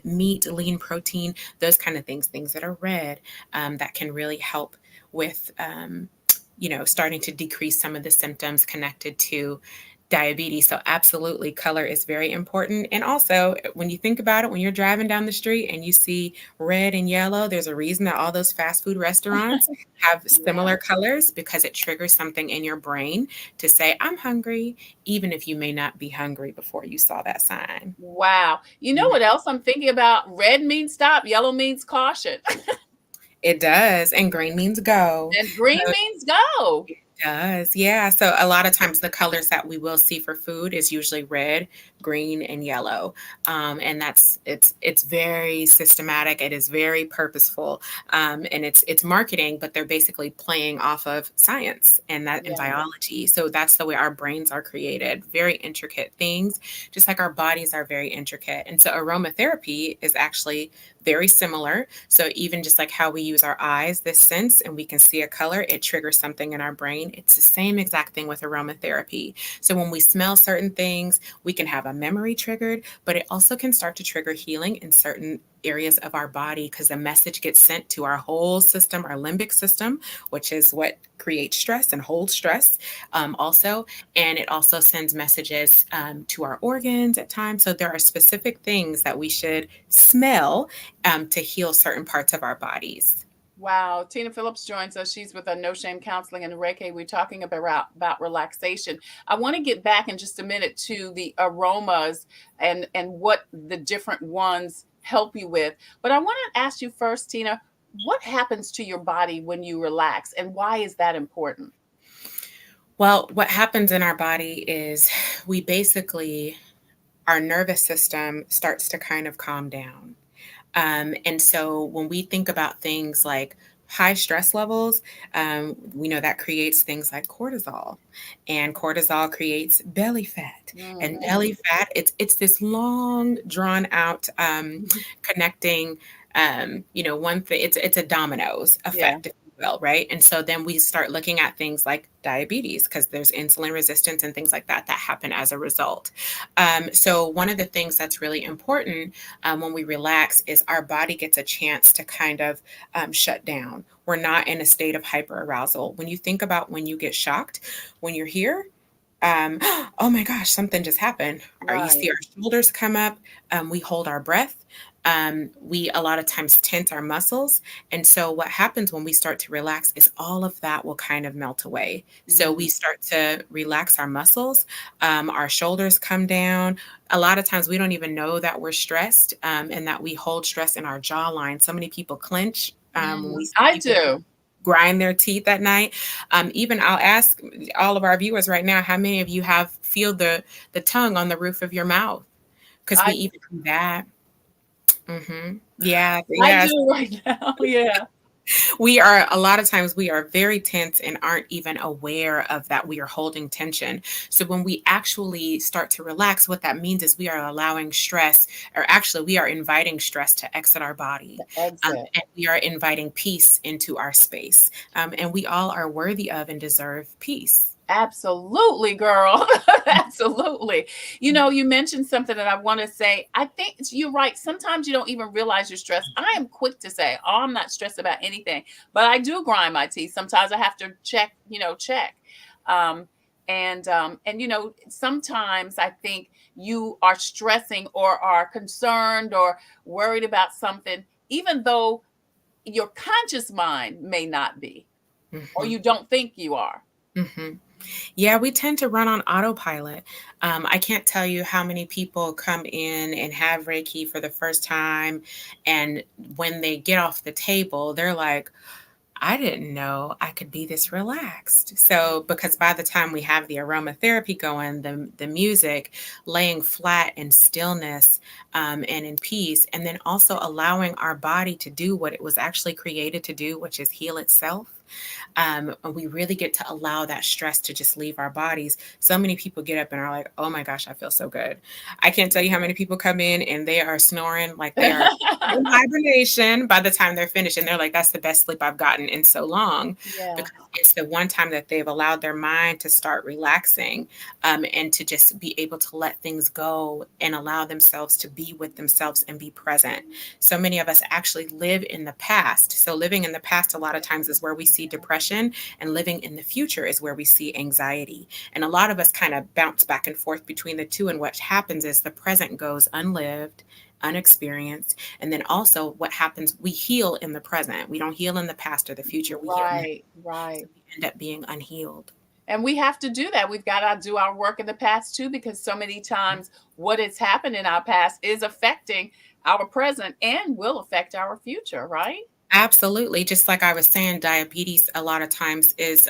meat, lean protein, those kind of things that are red, that can really help with, starting to decrease some of the symptoms connected to diabetes. So absolutely, color is very important. And also, when you think about it, when you're driving down the street and you see red and yellow, there's a reason that all those fast food restaurants have similar colors, because it triggers something in your brain to say, I'm hungry, even if you may not be hungry before you saw that sign. Wow. You know what else I'm thinking about? Red means stop, yellow means caution. It does. And green means go. And green means go. Does. Yeah. So a lot of times the colors that we will see for food is usually red, green, and yellow. And it's very systematic. It is very purposeful. And it's marketing, but they're basically playing off of science and biology. So that's the way our brains are created. Very intricate things, just like our bodies are very intricate. And so aromatherapy is actually very similar. So even just like how we use our eyes, this sense, and we can see a color, it triggers something in our brain. It's the same exact thing with aromatherapy. So when we smell certain things, we can have a memory triggered, but it also can start to trigger healing in certain areas of our body, because the message gets sent to our whole system, our limbic system, which is what creates stress and holds stress also. And it also sends messages to our organs at times. So there are specific things that we should smell to heal certain parts of our bodies. Wow. Tina Phillips joins us. She's with No Shame Counseling and Reiki. We're talking about relaxation. I want to get back in just a minute to the aromas and what the different ones help you with. But I want to ask you first, Tina, what happens to your body when you relax, and why is that important? Well, what happens in our body is our nervous system starts to kind of calm down. And so when we think about things like high stress levels, we know that creates things like cortisol, and cortisol creates belly fat. And belly fat, it's this long, drawn out connecting, one thing. It's a dominoes effect. If you will, right? And so then we start looking at things like diabetes, because there's insulin resistance and things like that happen as a result. So one of the things that's really important when we relax is our body gets a chance to kind of shut down. We're not in a state of hyperarousal. When you think about when you get shocked, when you're here, oh my gosh, something just happened. Or you see our shoulders come up, we hold our breath. We a lot of times tense our muscles. And so what happens when we start to relax is all of that will kind of melt away. So we start to relax our muscles, our shoulders come down. A lot of times we don't even know that we're stressed, and that we hold stress in our jawline. So many people clench. I do. Grind their teeth at night. Even I'll ask all of our viewers right now, how many of you feel the tongue on the roof of your mouth? Because we even do that. Yeah, I yes. do right now. Yeah. A lot of times we are very tense and aren't even aware of that we are holding tension. So when we actually start to relax, what that means is we are allowing stress, or actually we are inviting stress to exit our body. Exit. And we are inviting peace into our space. And we all are worthy of and deserve peace. Absolutely, girl. Absolutely. You know, you mentioned something that I want to say. I think you're right. Sometimes you don't even realize you're stressed. I am quick to say, oh, I'm not stressed about anything, but I do grind my teeth. Sometimes I have to check, check. Um, and sometimes I think you are stressing or are concerned or worried about something, even though your conscious mind may not be, or Mhm. you don't think you are. Mhm. Yeah, we tend to run on autopilot. I can't tell you how many people come in and have Reiki for the first time, and when they get off the table, they're like, I didn't know I could be this relaxed. So, because by the time we have the aromatherapy going, the music, laying flat in stillness and in peace, and then also allowing our body to do what it was actually created to do, which is heal itself. We really get to allow that stress to just leave our bodies. So many people get up and are like, oh my gosh, I feel so good. I can't tell you how many people come in and they are snoring like they are in hibernation by the time they're finished. And they're like, that's the best sleep I've gotten in so long. Yeah. Because it's the one time that they've allowed their mind to start relaxing and to just be able to let things go and allow themselves to be with themselves and be present. So many of us actually live in the past. So living in the past a lot of times is where we see depression, and living in the future is where we see anxiety. And a lot of us kind of bounce back and forth between the two. And what happens is the present goes unlived, unexperienced. And then also what happens, we heal in the present. We don't heal in the past or the future. We heal now. Right, So right. we end up being unhealed. And we have to do that. We've got to do our work in the past too, because so many times what has happened in our past is affecting our present and will affect our future, right? Absolutely. Just like I was saying, diabetes a lot of times is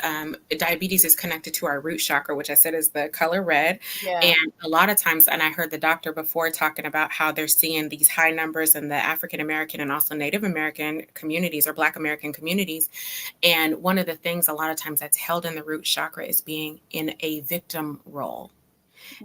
diabetes is connected to our root chakra, which I said is the color red. Yeah. And a lot of times, and I heard the doctor before talking about how they're seeing these high numbers in the African American and also Native American communities or Black American communities. And one of the things a lot of times that's held in the root chakra is being in a victim role.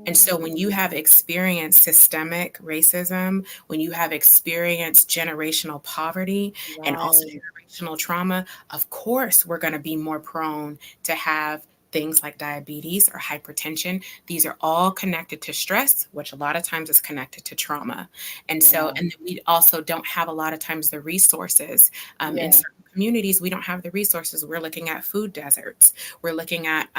And so when you have experienced systemic racism, when you have experienced generational poverty and also Right. generational trauma, of course, we're going to be more prone to have things like diabetes or hypertension. These are all connected to stress, which a lot of times is connected to trauma. And so, Yeah. and then we also don't have a lot of times the resources in Yeah. certain communities. We don't have the resources. We're looking at food deserts. We're looking at,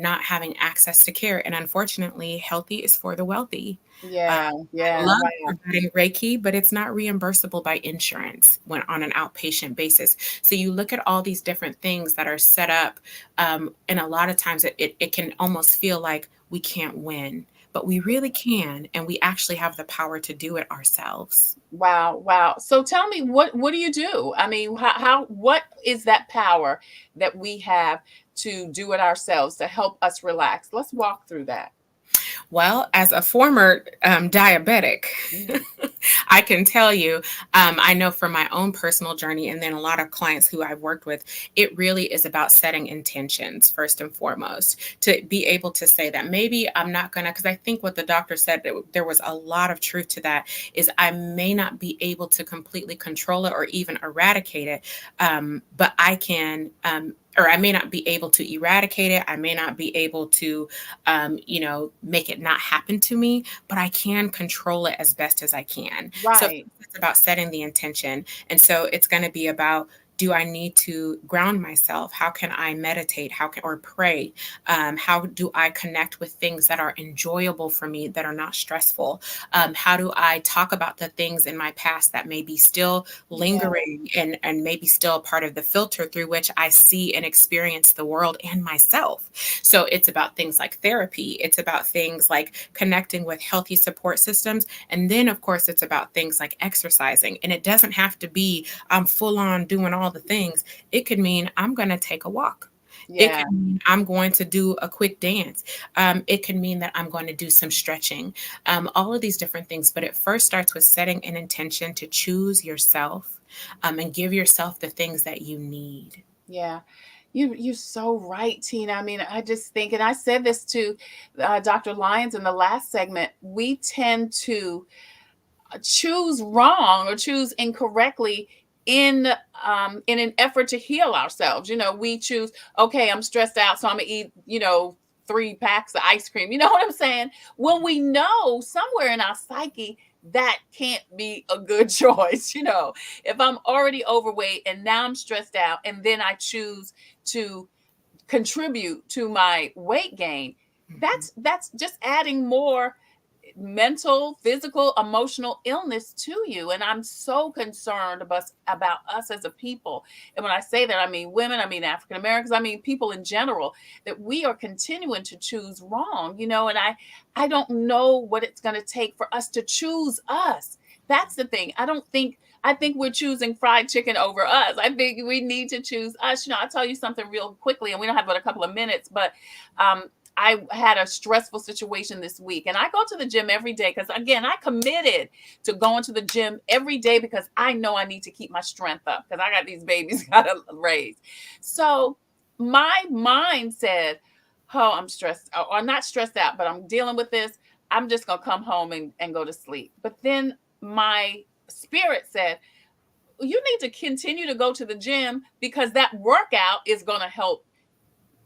not having access to care. And unfortunately, healthy is for the wealthy. Yeah. I Yeah. love Wow. providing Reiki, but it's not reimbursable by insurance when on an outpatient basis. So you look at all these different things that are set up, and a lot of times it can almost feel like we can't win, but we really can, and we actually have the power to do it ourselves. Wow. Wow. So tell me, what do you do? I mean, what is that power that we have to do it ourselves to help us relax? Let's walk through that. Well, as a former diabetic, Mhm. I can tell you, I know from my own personal journey, and then a lot of clients who I've worked with, it really is about setting intentions first and foremost to be able to say that maybe I'm not going to, because I think what the doctor said, there was a lot of truth to that, is I may not be able to completely control it or even eradicate it, but I can. Or I may not be able to eradicate it. I may not be able to, make it not happen to me, but I can control it as best as I can. So Right. it's about setting the intention. And so it's going to be about, do I need to ground myself? How can I meditate? Or pray? How do I connect with things that are enjoyable for me, that are not stressful? How do I talk about the things in my past that may be still Yeah. lingering and maybe still a part of the filter through which I see and experience the world and myself? So it's about things like therapy. It's about things like connecting with healthy support systems. And then, of course, it's about things like exercising. And it doesn't have to be I'm full on doing all the things. It could mean I'm going to take a walk. It Yeah. could mean I'm going to do a quick dance. It can mean that I'm going to do some stretching. All of these different things. But it first starts with setting an intention to choose yourself, and give yourself the things that you need. Yeah. You're so right, Tina. I mean, I just think, and I said this to Dr. Lyons in the last segment, we tend to choose wrong or choose incorrectly in an effort to heal ourselves. We choose, okay, I'm stressed out, so I'm gonna eat, 3 packs of ice cream. You know what I'm saying? When we know somewhere in our psyche that can't be a good choice. If I'm already overweight and now I'm stressed out, and then I choose to contribute to my weight gain, that's just adding more mental, physical, emotional illness to you. And I'm so concerned about us as a people. And when I say that, I mean women, I mean African Americans, I mean people in general, that we are continuing to choose wrong, and I don't know what it's going to take for us to choose us. That's the thing. I think we're choosing fried chicken over us. I think we need to choose us. I'll tell you something real quickly, and we don't have but a couple of minutes, but I had a stressful situation this week, and I go to the gym every day because, again, I committed to going to the gym every day because I know I need to keep my strength up because I got these babies got to raise. So my mind said, oh, I'm stressed, or I'm not stressed out, but I'm dealing with this. I'm just going to come home and go to sleep. But then my spirit said, you need to continue to go to the gym because that workout is going to help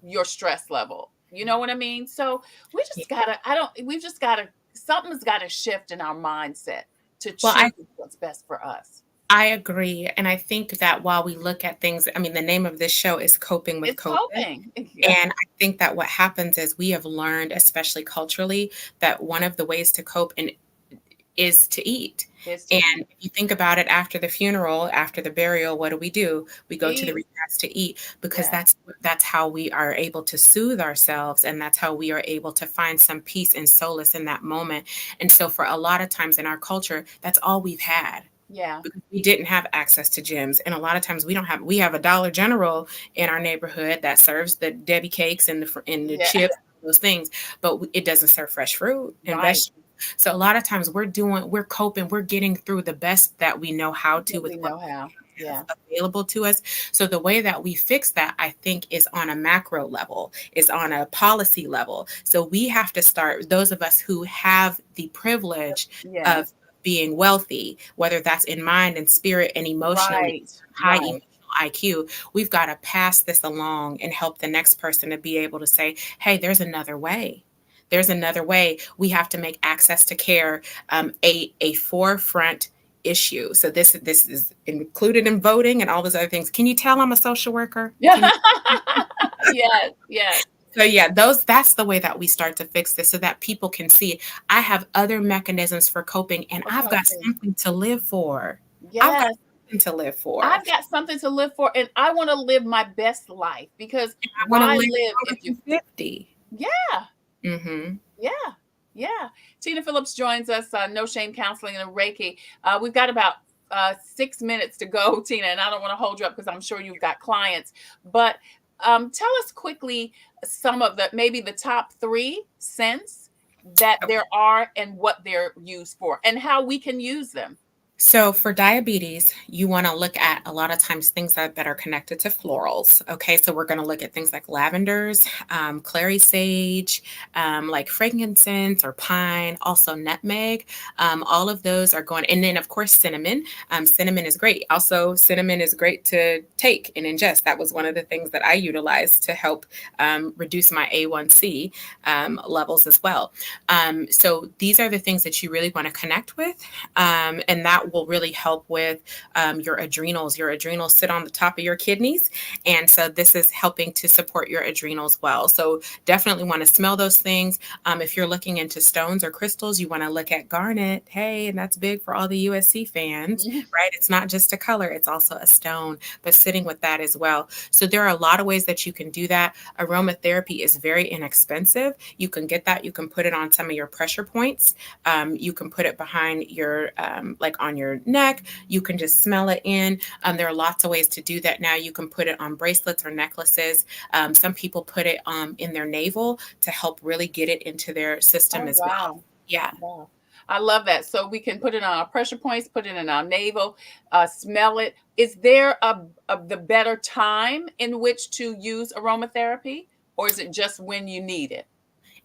your stress level. You know what I mean? So we've just gotta, something's gotta shift in our mindset to Well, choose what's best for us. I agree. And I think that while we look at things, I mean, the name of this show is Coping with It's COVID. coping. Yeah. And I think that what happens is we have learned, especially culturally, that one of the ways to cope is to eat. And if you think about it, after the funeral, after the burial, what do? We go to the repast to eat, because that's how we are able to soothe ourselves, and that's how we are able to find some peace and solace in that moment. And so for a lot of times in our culture, that's all we've had. Yeah. Because we didn't have access to gyms. And a lot of times we have a Dollar General in our neighborhood that serves the Debbie cakes and the chips, those things, but it doesn't serve fresh fruit and vegetables. So a lot of times we're coping, we're getting through the best that we know how to with what we have available to us. So the way that we fix that, I think, is on a macro level, is on a policy level. So we have to start, those of us who have the privilege of being wealthy, whether that's in mind and spirit and emotionally, high emotional IQ, we've got to pass this along and help the next person to be able to say, hey, there's another way. There's another way. We have to make access to care a forefront issue. So this is included in voting and all those other things. Can you tell I'm a social worker? Yes. So that's the way that we start to fix this, so that people can see I have other mechanisms for coping, and I've got something to live for. I've got something to live for. I've got something to live for, and I want to live my best life, because I want to live if you're 50. Yeah. Mm-hmm. Yeah. Tina Phillips joins us, No Shame Counseling and Reiki. We've got about 6 minutes to go, Tina, and I don't want to hold you up because I'm sure you've got clients. But tell us quickly some of maybe the top 3 scents that there are and what they're used for and how we can use them. So for diabetes, you want to look at a lot of times things that are connected to florals. Okay, so we're going to look at things like lavenders, clary sage, like frankincense or pine, also nutmeg. All of those are going, and then of course cinnamon. Cinnamon is great. Also, cinnamon is great to take and ingest. That was one of the things that I utilized to help reduce my A1C levels as well. So these are the things that you really want to connect with, and that will really help with your adrenals. Your adrenals sit on the top of your kidneys. And so this is helping to support your adrenals well. So definitely want to smell those things. If you're looking into stones or crystals, you want to look at garnet. Hey, and that's big for all the USC fans, right? It's not just a color, it's also a stone, but sitting with that as well. So there are a lot of ways that you can do that. Aromatherapy is very inexpensive. You can get that. You can put it on some of your pressure points. You can put it behind your, like on on your neck. You can just smell it in. There are lots of ways to do that now. You can put it on bracelets or necklaces. Some people put it in their navel to help really get it into their system Oh, as well. wow. Yeah. Wow. I love that. So we can put it on our pressure points, put it in our navel, smell it. Is there the better time in which to use aromatherapy, or is it just when you need it?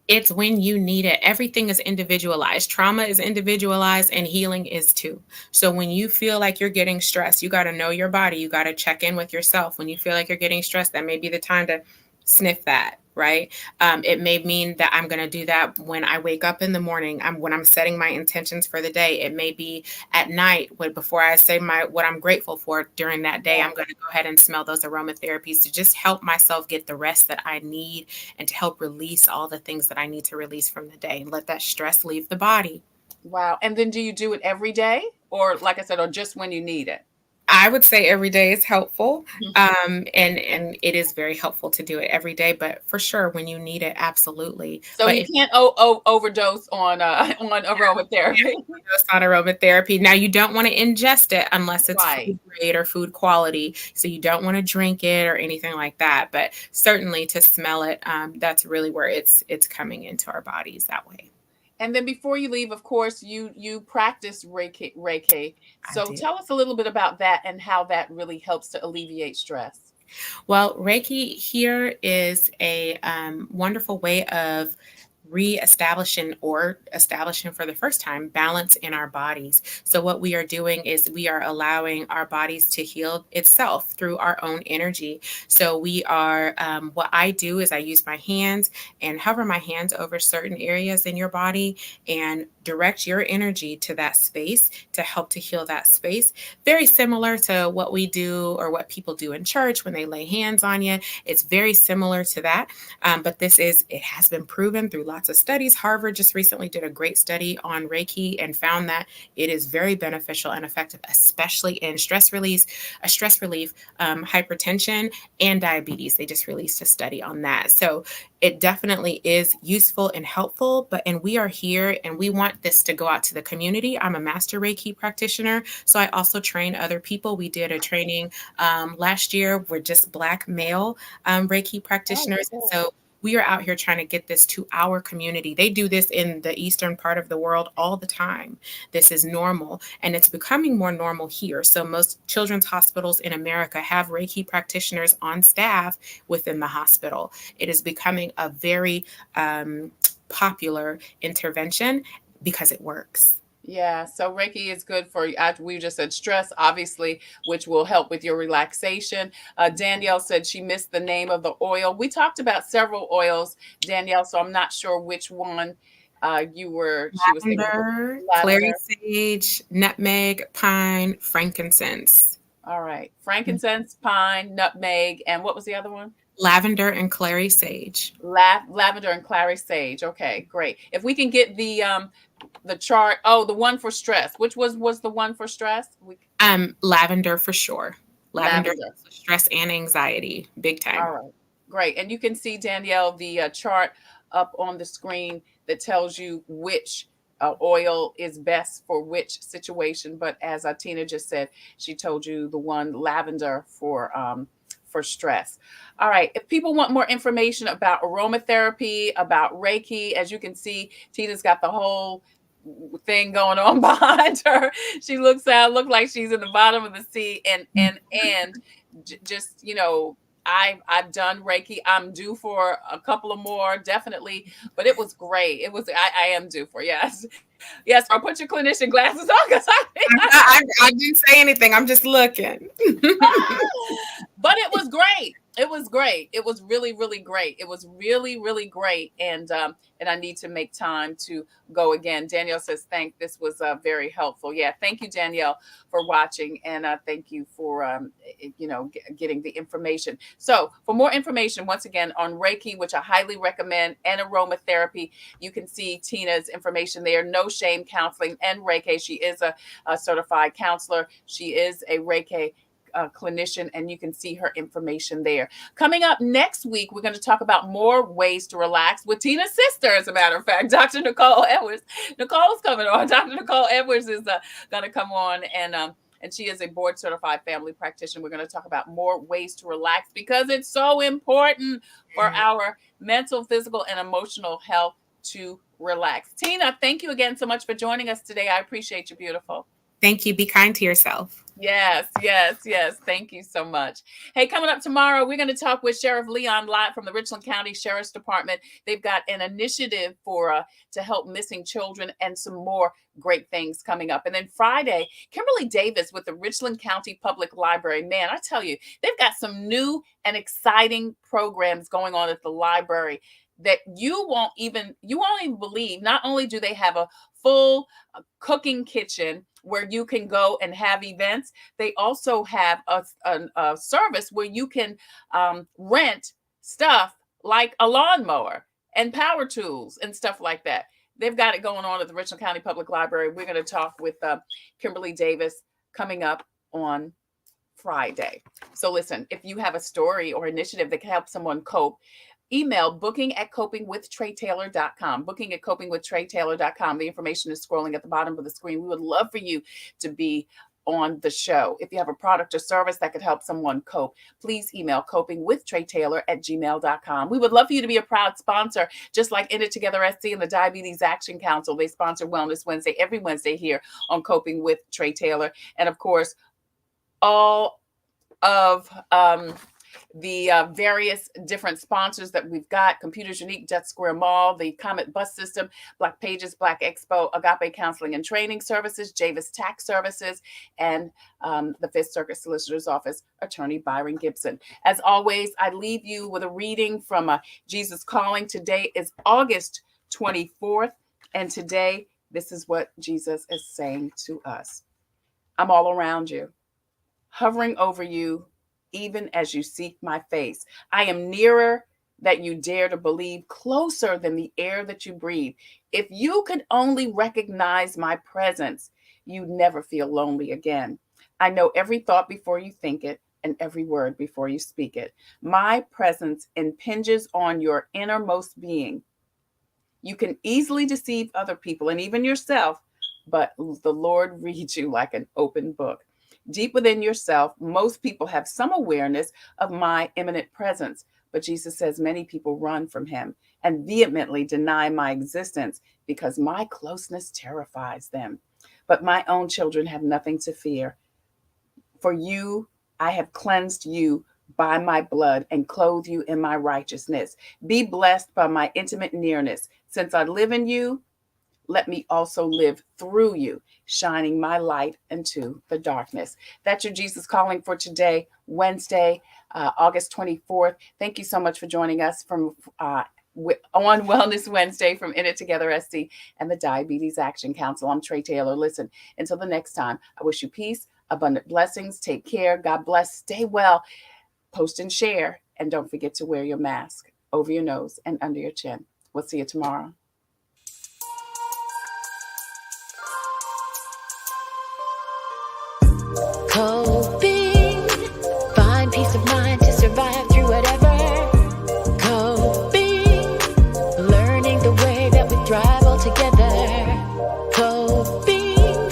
It's when you need it. Everything is individualized. Trauma is individualized and healing is too. So when you feel like you're getting stressed, you got to know your body. You got to check in with yourself. When you feel like you're getting stressed, that may be the time to sniff that, right? It may mean that I'm going to do that when I wake up in the morning. When I'm setting my intentions for the day. It may be at night before I say what I'm grateful for during that day. I'm going to go ahead and smell those aromatherapies to just help myself get the rest that I need and to help release all the things that I need to release from the day and let that stress leave the body. Wow. And then do you do it every day, or like I said, or just when you need it? I would say every day is helpful. And it is very helpful to do it every day, but for sure when you need it, absolutely. So But you can't overdose on aromatherapy. It's not aromatherapy. Now, you don't want to ingest it unless it's Right. food grade or food quality. So you don't want to drink it or anything like that. But certainly to smell it, that's really where it's coming into our bodies that way. And then before you leave, of course, you practice Reiki. I So do. tell us a little bit about that and how that really helps to alleviate stress. Well, Reiki here is a wonderful way of establishing for the first time balance in our bodies. So what we are doing is we are allowing our bodies to heal itself through our own energy. So we are, what I do is I use my hands and hover my hands over certain areas in your body and direct your energy to that space to help to heal that space. Very similar to what we do or what people do in church when they lay hands on you. It's very similar to that. But it has been proven through lots of studies. Harvard just recently did a great study on Reiki and found that it is very beneficial and effective, especially in stress relief, hypertension, and diabetes. They just released a study on that. So it definitely is useful and helpful, and we are here and we want this to go out to the community. I'm a master Reiki practitioner, so I also train other people. We did a training last year. We're just Black male Reiki practitioners. Oh, cool. So we are out here trying to get this to our community. They do this in the eastern part of the world all the time. This is normal, and it's becoming more normal here. So most children's hospitals in America have Reiki practitioners on staff within the hospital. It is becoming a very popular intervention because it works. Yeah, so Reiki is good for, we just said stress, obviously, which will help with your relaxation. Danielle said she missed the name of the oil. We talked about several oils, Danielle, so I'm not sure which one she was thinking. Lavender, clary sage, nutmeg, pine, frankincense. All right. Frankincense, pine, nutmeg, and what was the other one? Lavender and clary sage. Lavender and clary sage. Okay, great. If we can get the chart. Oh, the one for stress. Which was the one for stress? Lavender for sure. Lavender. Lavender. Stress and anxiety, big time. All right, great. And you can see, Danielle, the chart up on the screen that tells you which oil is best for which situation. But as Tina just said, she told you the one lavender for stress. All right. If people want more information about aromatherapy, about Reiki, as you can see, Tina's got the whole thing going on behind her. She looks like she's in the bottom of the sea, and just, I've done Reiki. I'm due for a couple of more, definitely, but it was great. I am due for, yes. Or put your clinician glasses on, because I didn't say anything. I'm just looking. But it was great. It was great. It was really, really great. It was really, really great. And I need to make time to go again. Danielle says, this was very helpful. Yeah. Thank you, Danielle, for watching. And thank you for, getting the information. So for more information, once again, on Reiki, which I highly recommend, and aromatherapy, you can see Tina's information there. No Shame Counseling and Reiki. She is a certified counselor. She is a Reiki clinician, and you can see her information there. Coming up next week, we're going to talk about more ways to relax with Tina's sister, as a matter of fact, Dr. Nicole Edwards. Nicole's coming on. Dr. Nicole Edwards is going to come on, and she is a board certified family practitioner. We're going to talk about more ways to relax because it's so important for our mental, physical, and emotional health to relax. Tina, thank you again so much for joining us today. I appreciate you, beautiful. Thank you. Be kind to yourself. Yes. Thank you so much. Hey, coming up tomorrow, we're going to talk with Sheriff Leon Lott from the Richland County Sheriff's Department. They've got an initiative to help missing children and some more great things coming up. And then Friday, Kimberly Davis with the Richland County Public Library. Man, I tell you, they've got some new and exciting programs going on at the library that you won't even believe. Not only do they have a full cooking kitchen where you can go and have events, they also have a service where you can rent stuff like a lawnmower and power tools and stuff like that. They've got it going on at the Richland County Public Library. We're going to talk with Kimberly Davis coming up on Friday. So listen, if you have a story or initiative that can help someone cope, email booking@copingwithtretailor.com. Booking@copingwithtretailor.com. The information is scrolling at the bottom of the screen. We would love for you to be on the show. If you have a product or service that could help someone cope, please email copingwithtretailor@gmail.com. We would love for you to be a proud sponsor, just like In It Together SC and the Diabetes Action Council. They sponsor Wellness Wednesday every Wednesday here on Coping with Tre Tailor. And of course, all of the various different sponsors that we've got: Computers Unique, Jet Square Mall, the Comet Bus System, Black Pages, Black Expo, Agape Counseling and Training Services, Javis Tax Services, and the Fifth Circuit Solicitor's Office, Attorney Byron Gibson. As always, I leave you with a reading from Jesus Calling. Today is August 24th, and today this is what Jesus is saying to us. I'm all around you, hovering over you, even as you seek my face. I am nearer than you dare to believe, closer than the air that you breathe. If you could only recognize my presence, you'd never feel lonely again. I know every thought before you think it and every word before you speak it. My presence impinges on your innermost being. You can easily deceive other people and even yourself, but the Lord reads you like an open book. Deep within yourself, most people have some awareness of my imminent presence, but Jesus says many people run from him and vehemently deny my existence because my closeness terrifies them. But my own children have nothing to fear. For you, I have cleansed you by my blood and clothe you in my righteousness. Be blessed by my intimate nearness. Since I live in you, let me also live through you, shining my light into the darkness. That's your Jesus Calling for today, Wednesday, August 24th. Thank you so much for joining us on Wellness Wednesday from In It Together SC and the Diabetes Action Council. I'm Tre Tailor. Listen, until the next time, I wish you peace, abundant blessings. Take care. God bless. Stay well. Post and share. And don't forget to wear your mask over your nose and under your chin. We'll see you tomorrow. Coping, find peace of mind to survive through whatever. Coping, learning the way that we thrive all together. Coping,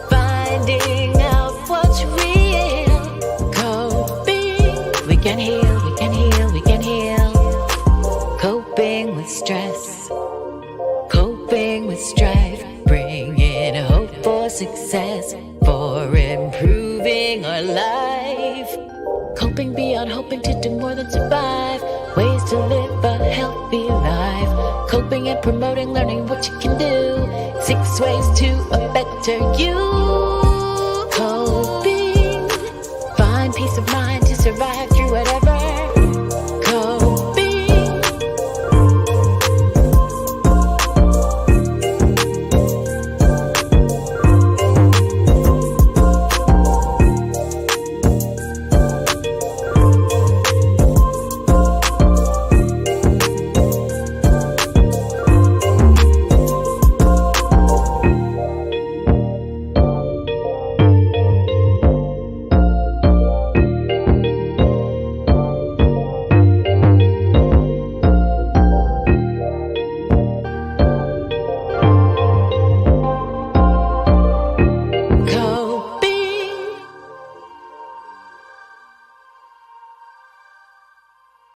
finding out what's real. Coping, we can heal, we can heal, we can heal. Coping with stress, coping with strife, bringing hope for success, for improving our life. Coping beyond hoping to do more than survive. Ways to live a healthy life. Coping and promoting, learning what you can do. 6 ways to a better you. Coping, find peace of mind to survive